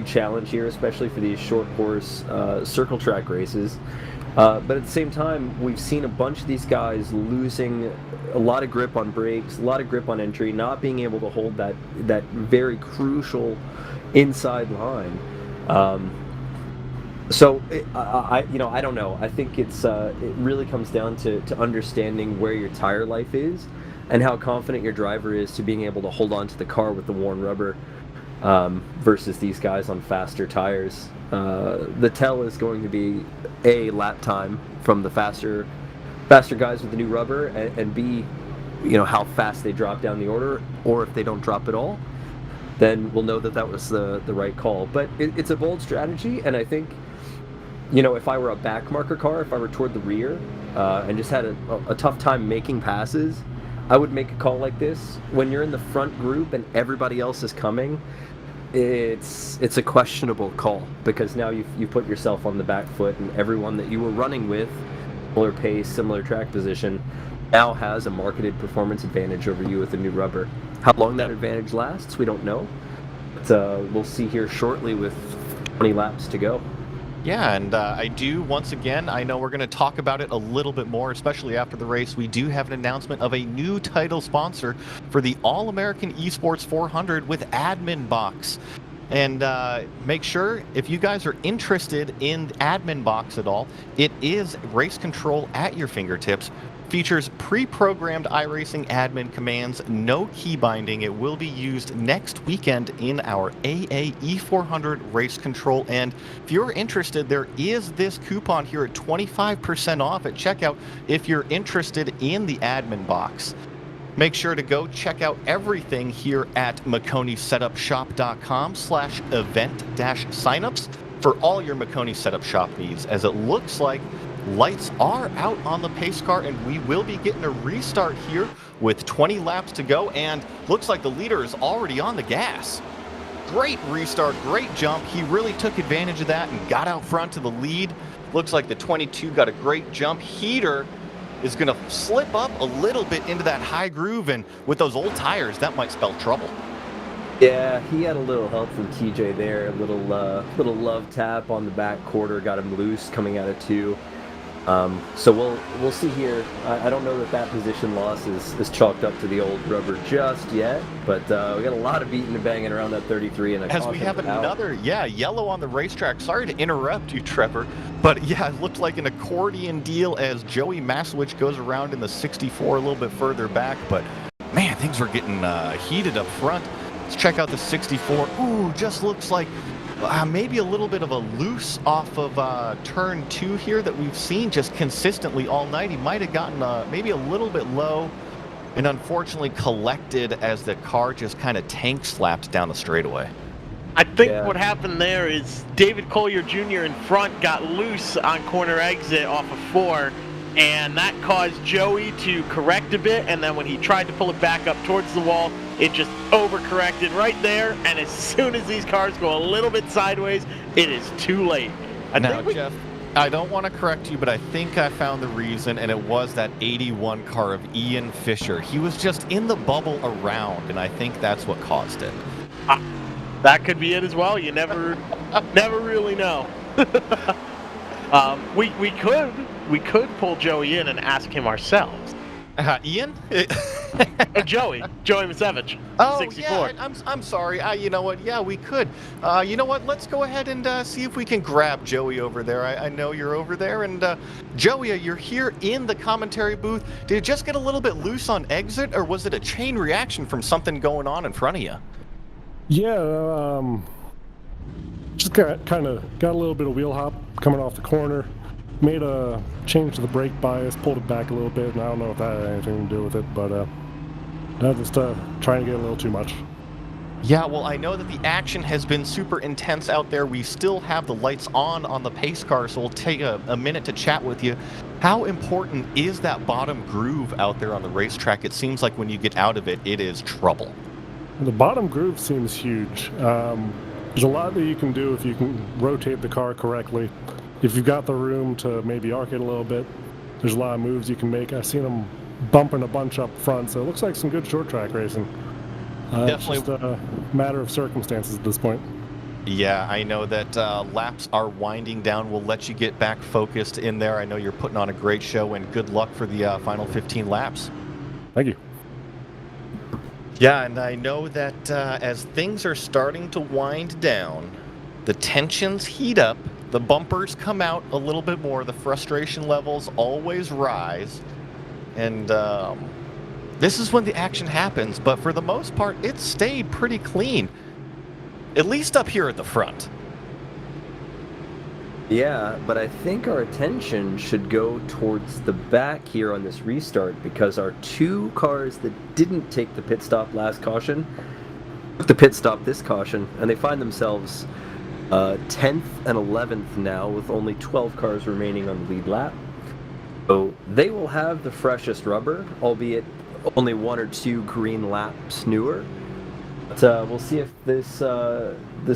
challenge here, especially for these short course circle track races. But at the same time, we've seen a bunch of these guys losing a lot of grip on brakes, a lot of grip on entry, not being able to hold that very crucial inside line. So I don't know. I think it really comes down to understanding where your tire life is and how confident your driver is to being able to hold on to the car with the worn rubber versus these guys on faster tires. The tell is going to be A, lap time from the faster guys with the new rubber, and B, how fast they drop down the order, or if they don't drop at all, then we'll know that was the right call. But it's a bold strategy, and I think, if I were a back marker car, if I were toward the rear, and just had a tough time making passes, I would make a call like this. When you're in the front group and everybody else is coming, it's a questionable call, because now you put yourself on the back foot, and everyone that you were running with, similar pace, similar track position, now has a marketed performance advantage over you with the new rubber. How long that advantage lasts, we don't know. But we'll see here shortly with 20 laps to go. Yeah, and I do, once again, I know we're going to talk about it a little bit more, especially after the race. We do have an announcement of a new title sponsor for the All-American Esports 400 with Admin Box. And make sure, if you guys are interested in Admin Box at all, it is race control at your fingertips. Features pre-programmed iRacing admin commands, no key binding. It will be used next weekend in our AAE 400 race control. And if you're interested, there is this coupon here at 25% off at checkout if you're interested in the admin box. Make sure to go check out everything here at MaconiSetupShop.com/event-signups for all your Maconi Setup Shop needs, as it looks like lights are out on the pace car, and we will be getting a restart here with 20 laps to go, and looks like the leader is already on the gas. Great restart, great jump. He really took advantage of that and got out front to the lead. Looks like the 22 got a great jump. Heater is going to slip up a little bit into that high groove, and with those old tires, that might spell trouble. Yeah, he had a little help from TJ there. A little love tap on the back quarter, got him loose coming out of 2. So we'll see here. I don't know that position loss is chalked up to the old rubber just yet, but we got a lot of beating and banging around that 33, and as we have another yellow on the racetrack. Sorry to interrupt you, Trevor, but yeah, it looked like an accordion deal as Joey Masowich goes around in the 64 a little bit further back. But man, things were getting heated up front. Let's check out the 64. Ooh, just looks like maybe a little bit of a loose off of turn 2 here that we've seen just consistently all night. He might have gotten maybe a little bit low and unfortunately collected as the car just kind of tank slapped down the straightaway. I think what happened there is David Collier Jr. in front got loose on corner exit off of 4, and that caused Joey to correct a bit, and then when he tried to pull it back up towards the wall, it just overcorrected right there, and as soon as these cars go a little bit sideways, it is too late. Now, Jeff, I don't want to correct you, but I think I found the reason, and it was that 81 car of Ian Fisher. He was just in the bubble around, and I think that's what caused it. That could be it as well. You never really know. We could pull Joey in and ask him ourselves. Ian? Joey Masevich. Oh, 64. yeah, I'm sorry. You know what? Yeah, we could. You know what? Let's go ahead and see if we can grab Joey over there. I know you're over there. And Joey, you're here in the commentary booth. Did it just get a little bit loose on exit, or was it a chain reaction from something going on in front of you? Yeah, just kind of got a little bit of wheel hop coming off the corner. Made a change to the brake bias, pulled it back a little bit, and I don't know if that had anything to do with it, but just trying to get a little too much. Yeah, well, I know that the action has been super intense out there. We still have the lights on the pace car, so we'll take a minute to chat with you. How important is that bottom groove out there on the racetrack? It seems like when you get out of it, it is trouble. The bottom groove seems huge. There's a lot that you can do if you can rotate the car correctly. If you've got the room to maybe arc it a little bit, there's a lot of moves you can make. I've seen them bumping a bunch up front, so it looks like some good short track racing. Definitely. It's just a matter of circumstances at this point. Yeah, I know that laps are winding down. We'll let you get back focused in there. I know you're putting on a great show, and good luck for the final 15 laps. Thank you. Yeah, and I know that as things are starting to wind down, the tensions heat up, the bumpers come out a little bit more, the frustration levels always rise, and this is when the action happens, but for the most part, it's stayed pretty clean, at least up here at the front. Yeah, but I think our attention should go towards the back here on this restart, because our two cars that didn't take the pit stop last caution took the pit stop this caution, and they find themselves 10th and 11th now with only 12 cars remaining on the lead lap. So they will have the freshest rubber, albeit only 1 or 2 green laps newer. But we'll see if this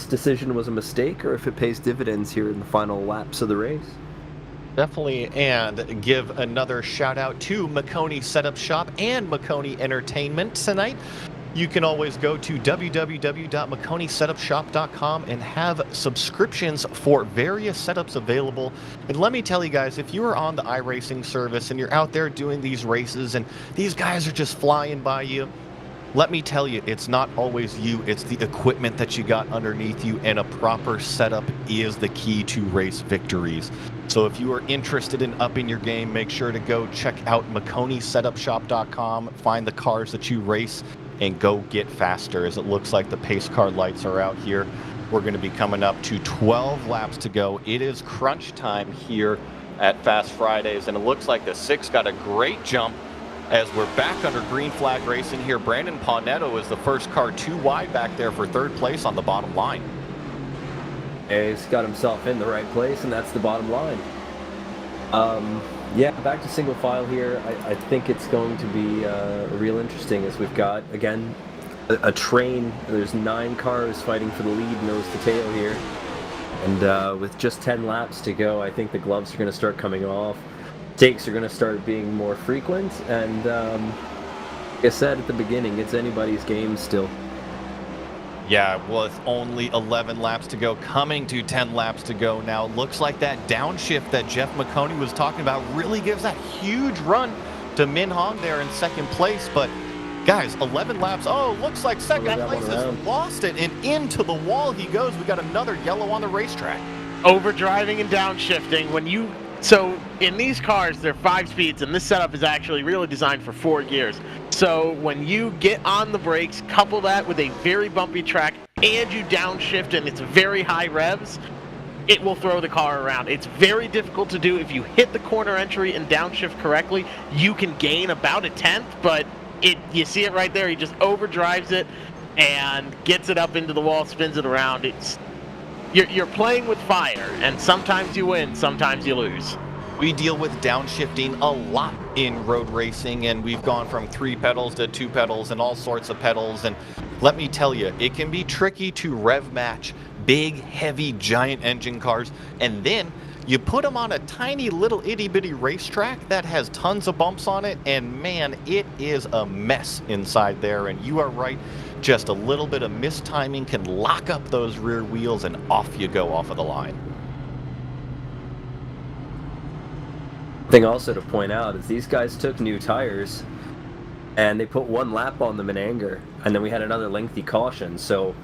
decision was a mistake or if it pays dividends here in the final laps of the race. Definitely, and give another shout out to Maconi Setup Shop and Maconi Entertainment tonight. You can always go to www.maconisetupshop.com and have subscriptions for various setups available. And let me tell you guys, if you are on the iRacing service and you're out there doing these races and these guys are just flying by you, let me tell you, it's not always you, it's the equipment that you got underneath you, and a proper setup is the key to race victories. So if you are interested in upping your game, make sure to go check out MaconiSetupShop.com, find the cars that you race, and go get faster, as it looks like the pace car lights are out here. We're going to be coming up to 12 laps to go. It is crunch time here at Fast Fridays, and it looks like the 6 got a great jump as we're back under green flag racing here. Brandon Paunetto is the first car too wide back there for third place on the bottom line. He's got himself in the right place, and that's the bottom line. Yeah, back to single file here. I think it's going to be real interesting, as we've got, again, a train. There's 9 cars fighting for the lead nose to tail here. And with just 10 laps to go, I think the gloves are going to start coming off. Takes are going to start being more frequent, and like I said at the beginning, it's anybody's game still. Yeah, well, it's only 11 laps to go, coming to 10 laps to go now. Looks like that downshift that Jeff Maconi was talking about really gives that huge run to Min Hong there in second place. But guys, 11 laps. Oh, looks like second place has lost it, and into the wall he goes. We got another yellow on the racetrack. Overdriving and downshifting. So in these cars, they're 5 speeds, and this setup is actually really designed for 4 gears. So when you get on the brakes, couple that with a very bumpy track, and you downshift and it's very high revs, it will throw the car around. It's very difficult to do. If you hit the corner entry and downshift correctly, you can gain about a tenth, but you see it right there. He just overdrives it and gets it up into the wall, spins it around. You're playing with fire, and sometimes you win, sometimes you lose. We deal with downshifting a lot in road racing, and we've gone from 3 pedals to 2 pedals and all sorts of pedals. And let me tell you, it can be tricky to rev match big, heavy, giant engine cars, and then you put them on a tiny little itty-bitty racetrack that has tons of bumps on it, and man, it is a mess inside there. And you are right, just a little bit of mistiming can lock up those rear wheels, and off you go off of the line. Thing also to point out is these guys took new tires, and they put 1 lap on them in anger, and then we had another lengthy caution, so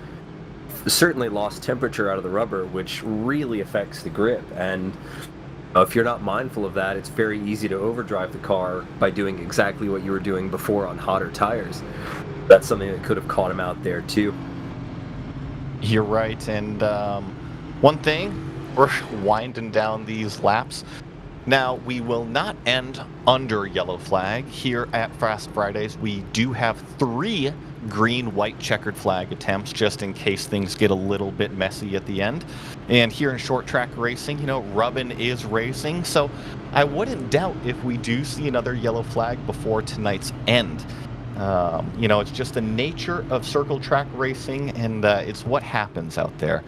certainly lost temperature out of the rubber, which really affects the grip. And if you're not mindful of that, it's very easy to overdrive the car by doing exactly what you were doing before on hotter tires. That's something that could have caught him out there too. You're right, and one thing, we're winding down these laps. Now, we will not end under yellow flag here at Fast Fridays. We do have 3 green, white checkered flag attempts, just in case things get a little bit messy at the end. And here in short track racing, rubbing is racing, so I wouldn't doubt if we do see another yellow flag before tonight's end. You know, it's just the nature of circle track racing, and it's what happens out there.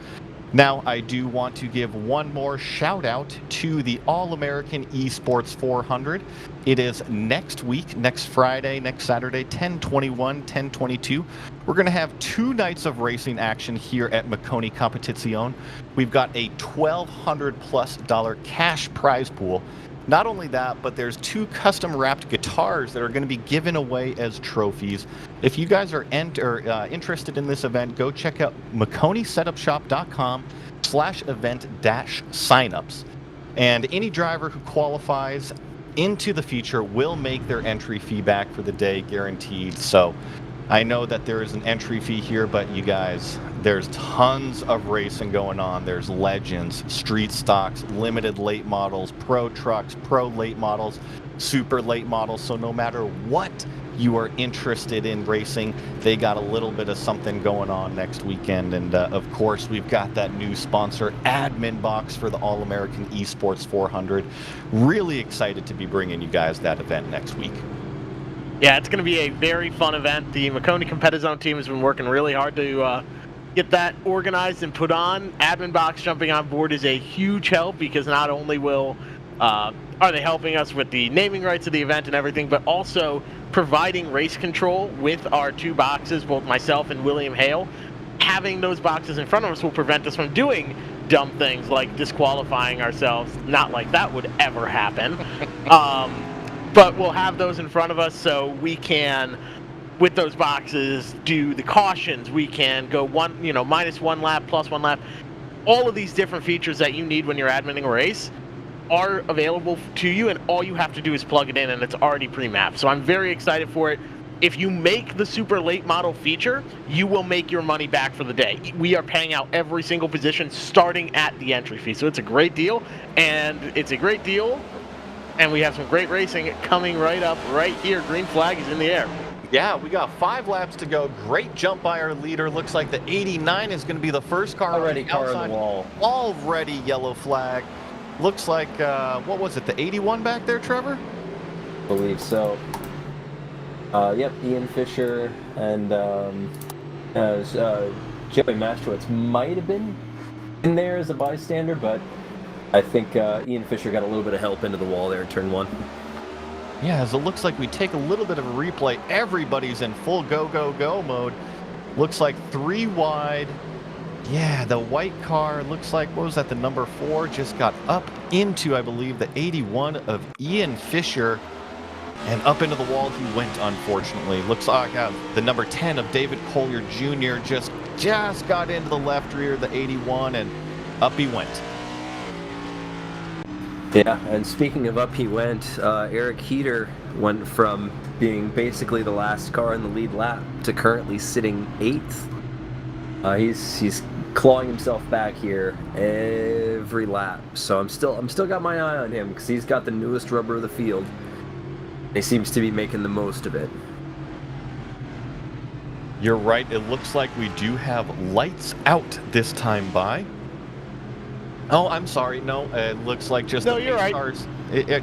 Now, I do want to give one more shout out to the All-American Esports 400. It is next week, next Friday, next Saturday, 10/21, 10/22. We're going to have 2 nights of racing action here at Maconi Competizione. We've got a $1,200+ cash prize pool. Not only that, but there's 2 custom wrapped guitars that are going to be given away as trophies. If you guys are interested in this event, go check out MaconiSetupShop.com/event-signups. And any driver who qualifies into the feature will make their entry fee back for the day, guaranteed. So I know that there is an entry fee here, but you guys, there's tons of racing going on. There's legends, street stocks, limited late models, pro trucks, pro late models, super late models. So no matter what you are interested in racing, they got a little bit of something going on next weekend. And of course, we've got that new sponsor admin box for the All-American Esports 400. Really excited to be bringing you guys that event next week. Yeah, it's going to be a very fun event. The Maconi Competizione team has been working really hard to get that organized and put on. Admin Box jumping on board is a huge help, because not only will are they helping us with the naming rights of the event and everything, but also providing race control with our 2 boxes, both myself and William Hale. Having those boxes in front of us will prevent us from doing dumb things like disqualifying ourselves. Not like that would ever happen. But we'll have those in front of us, so we can, with those boxes, do the cautions. We can go -1 lap, +1 lap. All of these different features that you need when you're adminning a race are available to you, and all you have to do is plug it in, and it's already pre-mapped. So I'm very excited for it. If you make the super late model feature, you will make your money back for the day. We are paying out every single position starting at the entry fee. So it's a great deal, and we have some great racing coming right up right here. Green flag is in the air. Yeah, we got 5 laps to go. Great jump by our leader. Looks like the 89 is going to be the first car Already on the car outside. on the wall. Already yellow flag. Looks like, what was it, the 81 back there, Trevor? I believe so. Yep, Ian Fisher and Joey Mastrowitz might have been in there as a bystander, but I think Ian Fisher got a little bit of help into the wall there in turn 1. Yeah, as it looks like we take a little bit of a replay. Everybody's in full go, go, go mode. Looks like 3 wide. Yeah, the white car, looks like, what was that, the number 4 just got up into, I believe, the 81 of Ian Fisher. And up into the wall he went, unfortunately. Looks like the number 10 of David Collier Jr. just got into the left rear of the 81, and up he went. Yeah, and speaking of up he went, Eric Heater went from being basically the last car in the lead lap to currently sitting 8th. He's clawing himself back here every lap, so I'm still got my eye on him because he's got the newest rubber of the field. He seems to be making the most of it. You're right. It looks like we do have lights out this time by. Oh, I'm sorry. No, it looks like just No, the you're right. cars.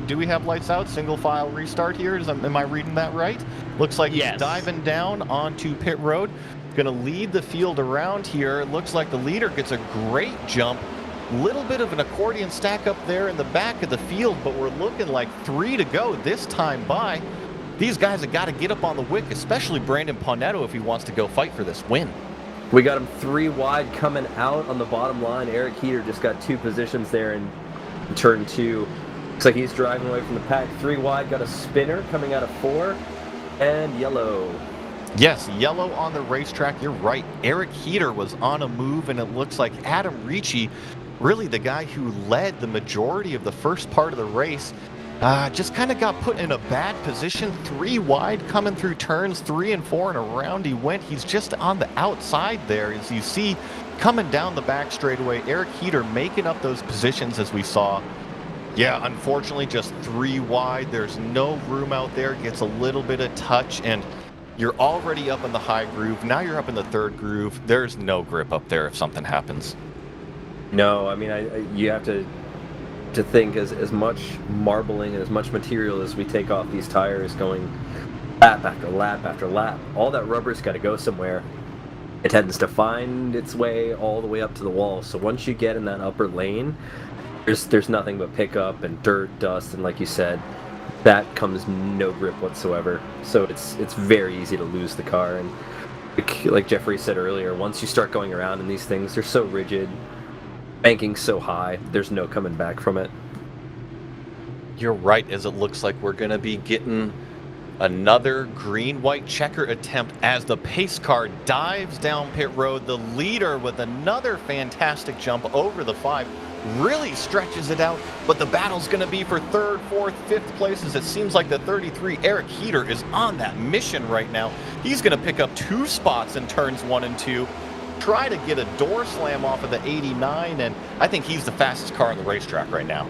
Do we have lights out? Single file restart here? Am I reading that right? Looks like Yes. he's diving down onto pit road. Going to lead the field around here. Looks like the leader gets a great jump. Little bit of an accordion stack up there in the back of the field, but we're looking like 3 to go this time by. These guys have got to get up on the wick, especially Brandon Ponetto if he wants to go fight for this win. We got him 3 wide coming out on the bottom line. Eric Heater just got 2 positions there in turn 2. Looks like he's driving away from the pack. 3 wide, got a spinner coming out of 4, and yellow. Yes, yellow on the racetrack. You're right. Eric Heater was on a move, and it looks like Adam Ricci, really the guy who led the majority of the first part of the race, just kind of got put in a bad position. 3 wide coming through turns 3 and 4, and around he went. He's just on the outside there, as you see, coming down the back straightaway. Eric Heater making up those positions as we saw. Yeah, unfortunately, just 3 wide. There's no room out there. Gets a little bit of touch, and you're already up in the high groove. Now you're up in the 3rd groove. There's no grip up there if something happens. No, I mean, you have to think as much marbling and as much material as we take off these tires going lap after lap after lap. All that rubber's got to go somewhere. It tends to find its way all the way up to the wall. So once you get in that upper lane, there's nothing but pickup and dirt, dust, and like you said, that comes no grip whatsoever. So it's very easy to lose the car. And like Jeffrey said earlier, once you start going around in these things, they're so rigid, banking so high, there's no coming back from it. You're right, as it looks like we're going to be getting another green-white checker attempt as the pace car dives down pit road. The leader with another fantastic jump over the 5 really stretches it out, but the battle's going to be for 3rd, 4th, 5th places. It seems like the 33 Eric Heater is on that mission right now. He's going to pick up 2 spots in turns 1 and 2, try to get a door slam off of the 89, and I think he's the fastest car on the racetrack right now.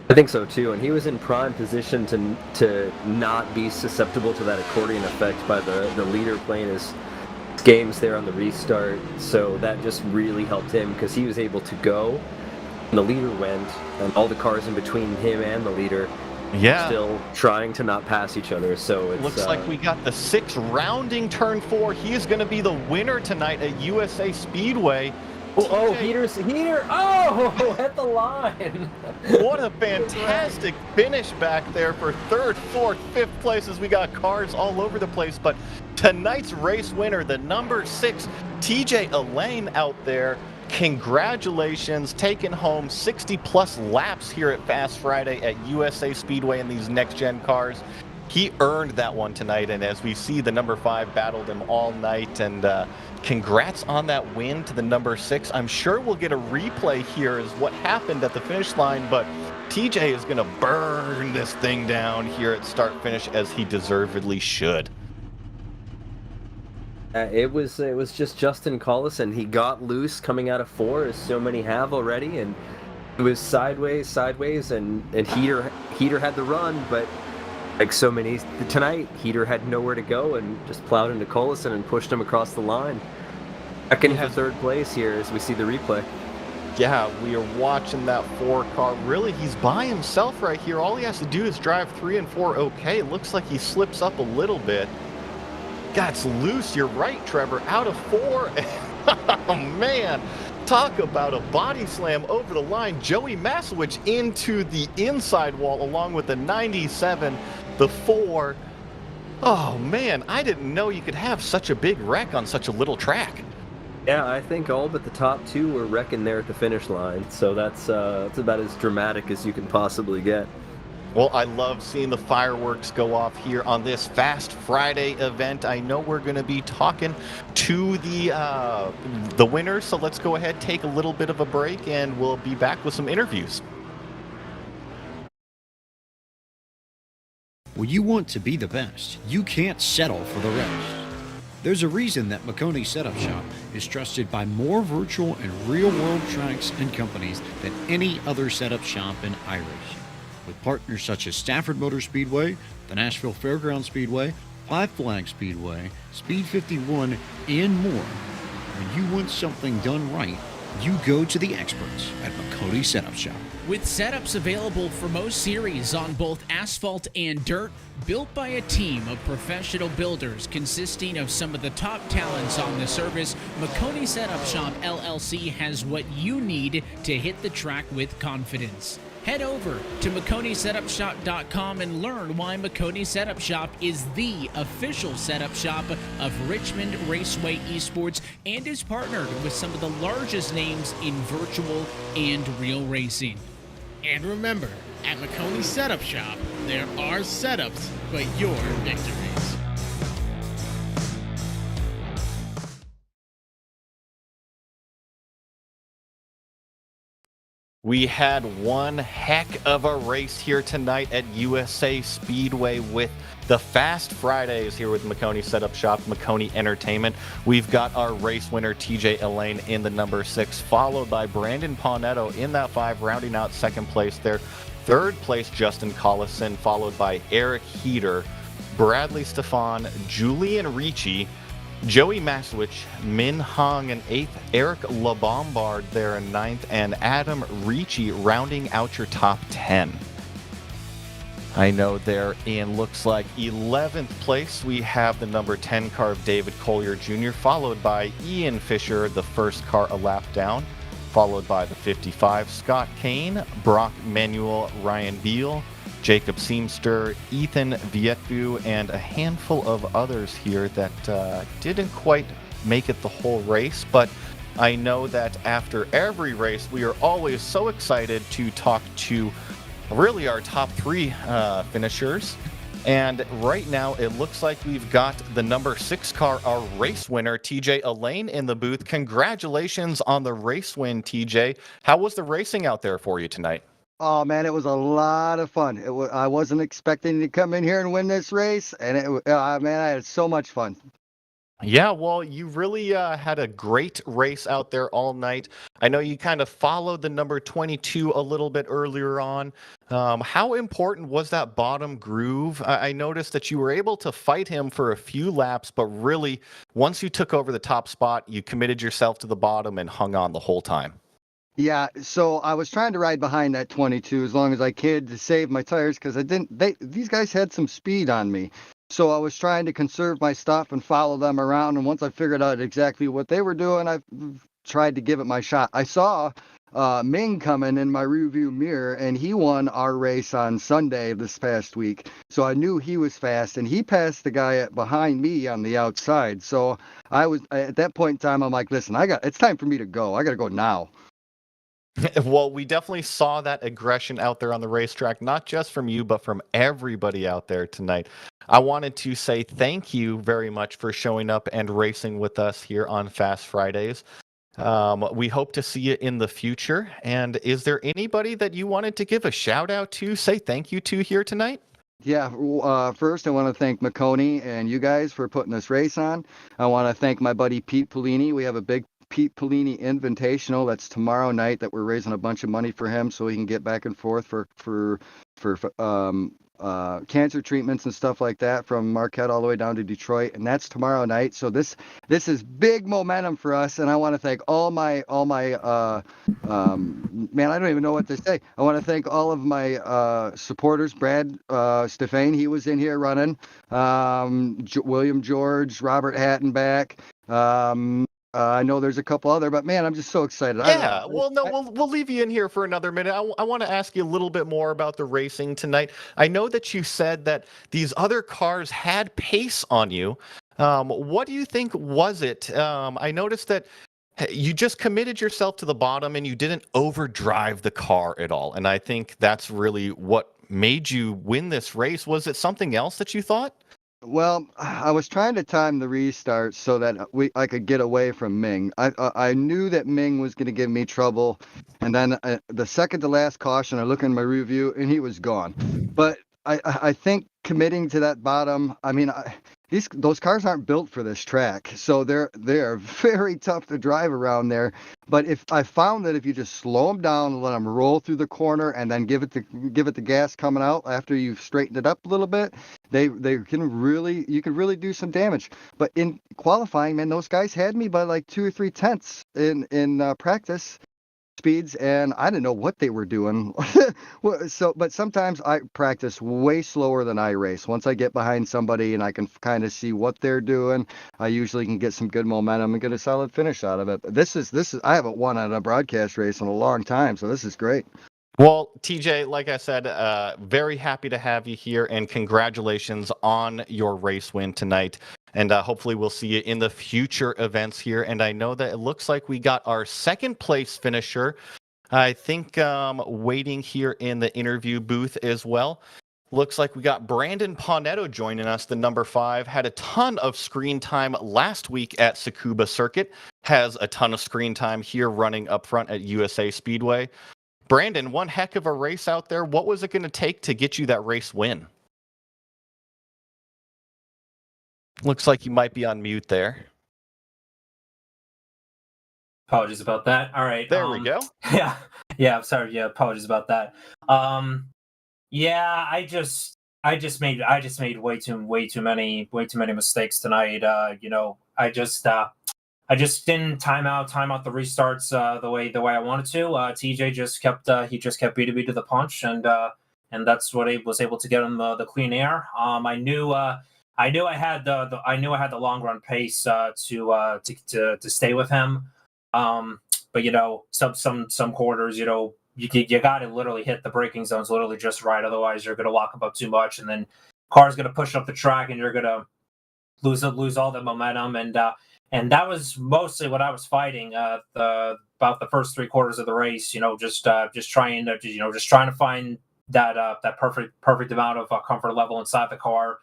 I think so too, and he was in prime position to not be susceptible to that accordion effect by the leader playing his games there on the restart. So that just really helped him because he was able to go, and the leader went, and all the cars in between him and the leader still trying to not pass each other. So it looks like we got the 6 rounding turn 4. He is going to be the winner tonight at USA Speedway. Oh, Heater! Oh, at the line! What a fantastic finish back there for 3rd, 4th, 5th places. We got cars all over the place, but tonight's race winner, the number 6, TJ Elaine out there. Congratulations, taking home 60-plus laps here at Fast Friday at USA Speedway in these next-gen cars. He earned that one tonight, and as we see, the number 5 battled him all night, and congrats on that win to the number 6. I'm sure we'll get a replay here as what happened at the finish line, but TJ is going to burn this thing down here at start-finish as he deservedly should. It was just Justin Collison. He got loose coming out of 4, as so many have already, and it was sideways, and Heater had the run, but like so many tonight, Heater had nowhere to go and just plowed into Collison and pushed him across the line. Second for 3rd place here as we see the replay. Yeah, we are watching that 4 car. Really, he's by himself right here. All he has to do is drive 3 and 4 okay. It looks like he slips up a little bit. God, it's loose. You're right, Trevor. Out of 4. Oh, man. Talk about a body slam over the line. Joey Masowich into the inside wall along with the 97, the 4. Oh, man, I didn't know you could have such a big wreck on such a little track. Yeah, I think all but the top 2 were wrecking there at the finish line, so that's about as dramatic as you can possibly get. Well, I love seeing the fireworks go off here on this Fast Friday event. I know we're going to be talking to the winners, so let's go ahead, take a little bit of a break, and we'll be back with some interviews. When you want to be the best, you can't settle for the rest. There's a reason that Maconi Setup Shop is trusted by more virtual and real-world tracks and companies than any other setup shop in iRacing. With partners such as Stafford Motor Speedway, the Nashville Fairground Speedway, Five Flag Speedway, Speed 51, and more. When you want something done right, you go to the experts at Maconi Setup Shop. With setups available for most series on both asphalt and dirt, built by a team of professional builders consisting of some of the top talents on the service, Maconi Setup Shop LLC has what you need to hit the track with confidence. Head over to MaconiSetupShop.com and learn why Maconi Setup Shop is the official setup shop of Richmond Raceway Esports and is partnered with some of the largest names in virtual and real racing. And remember, at Maconi Setup Shop, there are setups, but your victories. We had one heck of a race here tonight at USA Speedway with the Fast Fridays here with Maconi Setup Shop, Maconi Entertainment. We've got our race winner, TJ Elaine, in the number 6, followed by Brandon Paunetto in that 5, rounding out 2nd place there. 3rd place, Justin Collison, followed by Eric Heater, Bradley Stefan, Julian Ricci, Joey Masowich, Min Hong in 8th, Eric LaBombard there in 9th, and Adam Ricci rounding out your top 10. I know they're in, looks like 11th place. We have the number 10 car of David Collier Jr., followed by Ian Fisher, the first car a lap down, followed by the 55, Scott Kane, Brock Manuel, Ryan Beal, Jacob Seamster, Ethan Vietvu, and a handful of others here that didn't quite make it the whole race. But I know that after every race, we are always so excited to talk to really our top three finishers. And right now, it looks like we've got the number 6 car, our race winner, TJ Elaine, in the booth. Congratulations on the race win, TJ. How was the racing out there for you tonight? Oh man, it was a lot of fun. I wasn't expecting to come in here and win this race, and man, I had so much fun. Yeah, well, you really had a great race out there all night. I know you kind of followed the number 22 a little bit earlier on. How important was that bottom groove? I noticed that you were able to fight him for a few laps, but really, once you took over the top spot, you committed yourself to the bottom and hung on the whole time. Yeah, so I was trying to ride behind that 22 as long as I could to save my tires because these guys had some speed on me. So I was trying to conserve my stuff and follow them around. And once I figured out exactly what they were doing, I tried to give it my shot. I saw Ming coming in my rearview mirror, and he won our race on Sunday this past week. So I knew he was fast, and he passed the guy behind me on the outside. So I was at that point in time, I'm like, listen, it's time for me to go. I got to go now. Well, we definitely saw that aggression out there on the racetrack, not just from you, but from everybody out there tonight. I wanted to say thank you very much for showing up and racing with us here on Fast Fridays. We hope to see you in the future. And is there anybody that you wanted to give a shout out to, say thank you to here tonight? Yeah, first I want to thank Maconi and you guys for putting this race on. I want to thank my buddy Pete Polini. We have a big Pete Polini Invitational that's tomorrow night that we're raising a bunch of money for him so he can get back and forth for cancer treatments and stuff like that from Marquette all the way down to Detroit, and that's tomorrow night. So this is big momentum for us, and I want to thank all my man, I don't even know what to say. I want to thank all of my supporters. Brad Stefane, he was in here running. William George, Robert Hattenback. I know there's a couple other, but man, I'm just so excited. Yeah, we'll leave you in here for another minute. I want to ask you a little bit more about the racing tonight. I know that you said that these other cars had pace on you. What do you think was it? I noticed that you just committed yourself to the bottom and you didn't overdrive the car at all. And I think that's really what made you win this race. Was it something else that you thought? Well, I was trying to time the restart so that I could get away from Ming. I knew that Ming was going to give me trouble, and then the second to last caution, I look in my review and he was gone. But I think committing to that bottom, I mean, those cars aren't built for this track, so they're very tough to drive around there. But if I found that if you just slow them down and let them roll through the corner and then give it the gas coming out after you've straightened it up a little bit, you can really do some damage. But in qualifying, man, those guys had me by like 2 or 3 tenths in practice speeds, and I didn't know what they were doing. But sometimes I practice way slower than I race. Once I get behind somebody and I can kind of see what they're doing, I usually can get some good momentum and get a solid finish out of it. This is I haven't won on a broadcast race in a long time, so this is great. Well, TJ, like I said, very happy to have you here, and congratulations on your race win tonight. And hopefully we'll see you in the future events here. And I know that it looks like we got our second place finisher, I think, waiting here in the interview booth as well. Looks like we got Brandon Paunetto joining us, the number 5. Had a ton of screen time last week at Tsukuba Circuit. Has a ton of screen time here running up front at USA Speedway. Brandon, one heck of a race out there. What was it going to take to get you that race win? Looks like you might be on mute there. Apologies about that. All right. There we go. Yeah. I'm sorry. Yeah. Apologies about that. Yeah. I just made way too many mistakes tonight. I just didn't time out the restarts the way I wanted to. TJ just kept beating me to the punch, and that's what I was able to get him the clean air. I knew I had the long run pace to stay with him. But some quarters, you got to literally hit the braking zones literally just right. Otherwise, you're going to walk up too much, and then car's going to push up the track, and you're going to lose all the momentum. And that was mostly what I was fighting about the first 3 quarters of the race. Just trying to find that perfect amount of comfort level inside the car.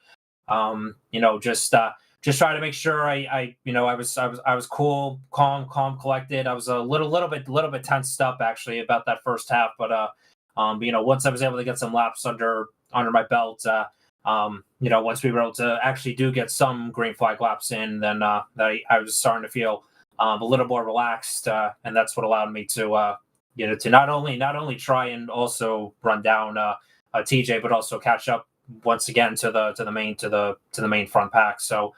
Just try to make sure I was cool, calm, collected. I was a little bit tensed up actually about that first half, but once I was able to get some laps under my belt, once we were able to actually get some green flag laps in, then I was starting to feel a little more relaxed, and that's what allowed me to to not only try and also run down TJ, but also catch up once again to the main front pack. So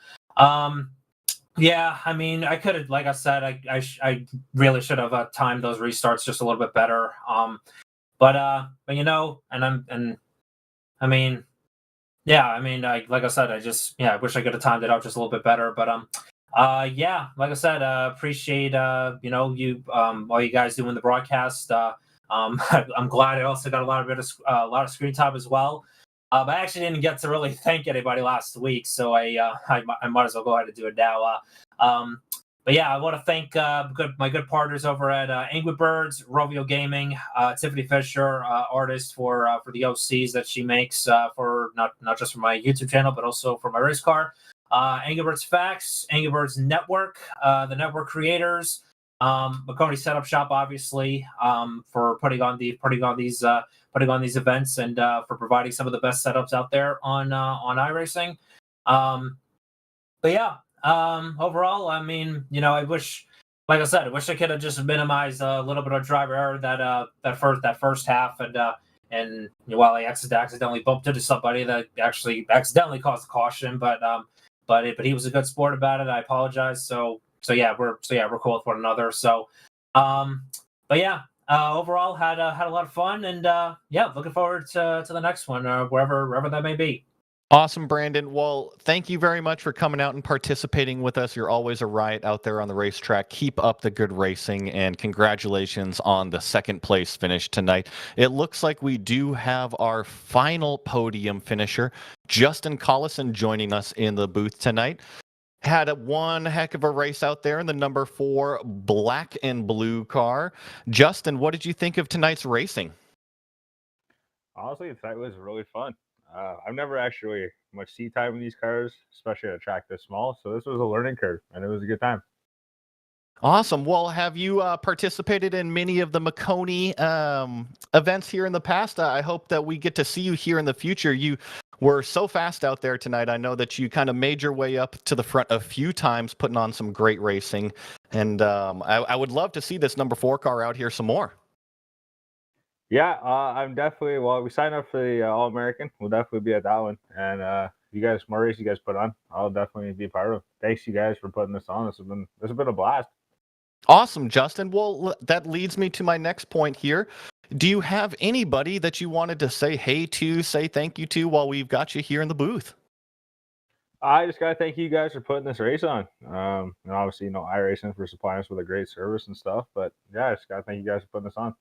yeah, I mean, I could have, like I said, I really should have timed those restarts just a little bit better. But like I said, I wish I could have timed it out just a little bit better. But yeah, like I said, appreciate you all you guys doing the broadcast. I'm glad I also got a lot of screen time as well. But I actually didn't get to really thank anybody last week, so I might as well go ahead and do it now. But yeah, I want to thank my good partners over at Angry Birds, Rovio Gaming, Tiffany Fisher, artist for the OCs that she makes for not just for my YouTube channel, but also for my race car. Angry Birds Facts, Angry Birds Network, the network creators, Maconi Setup Shop, obviously, for putting on these events and for providing some of the best setups out there on iRacing. But yeah. Overall, I mean, I wish, like I said, I could have just minimized a little bit of driver error that first half, and while I accidentally bumped into somebody that actually accidentally caused a caution, but he was a good sport about it. I apologize. So yeah, we're cool with one another. So, but yeah, overall had a lot of fun, and yeah, looking forward to the next one, wherever that may be. Awesome, Brandon. Well, thank you very much for coming out and participating with us. You're always a riot out there on the racetrack. Keep up the good racing, and congratulations on the second place finish tonight. It looks like we do have our final podium finisher, Justin Collison, joining us in the booth tonight. Had one heck of a race out there in the number 4 black and blue car. Justin, what did you think of tonight's racing? Honestly, tonight was really fun. I've never actually much seat time in these cars, especially at a track this small. So this was a learning curve, and it was a good time. Awesome. Well, have you participated in many of the Maconi events here in the past? I hope that we get to see you here in the future. You were so fast out there tonight. I know that you kind of made your way up to the front a few times, putting on some great racing. And I would love to see this number 4 car out here some more. Yeah, I'm definitely, we signed up for the All-American. We'll definitely be at that one. And you guys, more race you guys put on, I'll definitely be part of it. Thanks you guys for putting this on. This has been a blast. Awesome, Justin. Well, that leads me to my next point here. Do you have anybody that you wanted to say hey to, say thank you to while we've got you here in the booth? I just got to thank you guys for putting this race on. Obviously, iRacing for supplying us with a great service and stuff. But yeah, I just got to thank you guys for putting this on.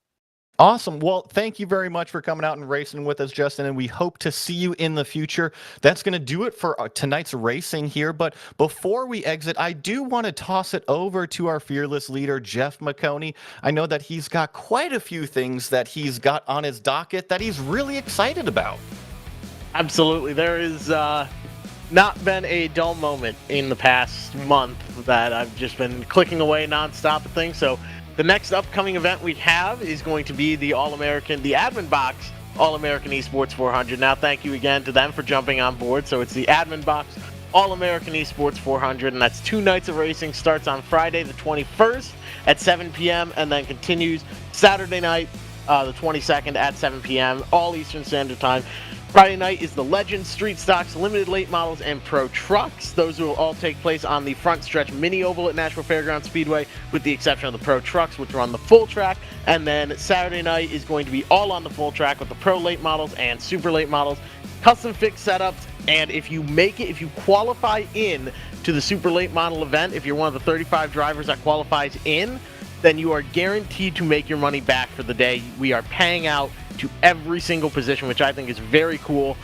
Awesome. Well, thank you very much for coming out and racing with us, Justin, and we hope to see you in the future. That's going to do it for tonight's racing here. But before we exit, I do want to toss it over to our fearless leader, Jeff Maconi. I know that he's got quite a few things that he's got on his docket that he's really excited about. Absolutely. There is not been a dull moment in the past month that I've just been clicking away nonstop at things. So the next upcoming event we have is going to be the Admin Box All-American Esports 400. Now, thank you again to them for jumping on board. So it's the Admin Box All-American Esports 400, and that's 2 nights of racing. Starts on Friday the 21st at 7 p.m. and then continues Saturday night, the 22nd at 7 p.m., all Eastern Standard Time. Friday night is the Legends, Street Stocks, Limited Late Models, and Pro Trucks. Those will all take place on the front stretch mini oval at Nashville Fairgrounds Speedway, with the exception of the Pro Trucks, which are on the full track. And then Saturday night is going to be all on the full track with the Pro Late Models and Super Late Models, custom fixed setups. And if you make it, if you qualify in to the Super Late Model event, if you're one of the 35 drivers that qualifies in, then you are guaranteed to make your money back for the day. We are paying out to every single position, which I think is very cool.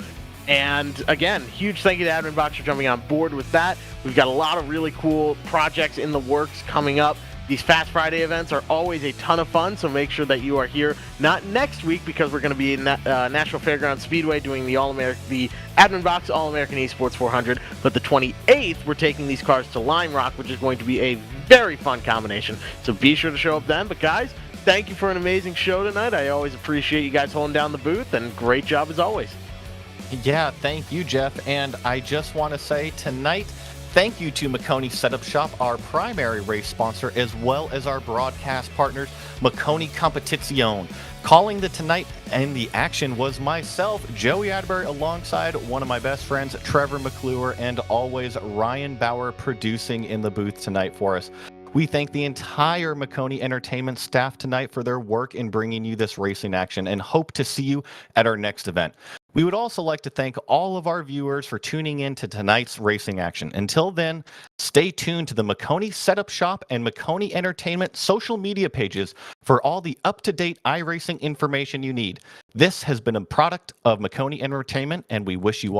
And again, huge thank you to Admin Box for jumping on board with that. We've got a lot of really cool projects in the works coming up. These Fast Friday events are always a ton of fun, so make sure that you are here, not next week because we're going to be in Nashville Fairgrounds Speedway doing the Admin Box All-American Esports 400, but the 28th, we're taking these cars to Lime Rock, which is going to be a very fun combination, so be sure to show up then. But guys, thank you for an amazing show tonight. I always appreciate you guys holding down the booth, and great job as always. Yeah, thank you, Jeff. And I just want to say tonight, thank you to Maconi Setup Shop, our primary race sponsor, as well as our broadcast partners, Maconi Competizione. Calling the tonight and the action was myself, Joey Atterbury, alongside one of my best friends, Trevor McClure, and always Ryan Bauer producing in the booth tonight for us. We thank the entire Maconi Entertainment staff tonight for their work in bringing you this racing action and hope to see you at our next event. We would also like to thank all of our viewers for tuning in to tonight's racing action. Until then, stay tuned to the Maconi Setup Shop and Maconi Entertainment social media pages for all the up-to-date iRacing information you need. This has been a product of Maconi Entertainment, and we wish you all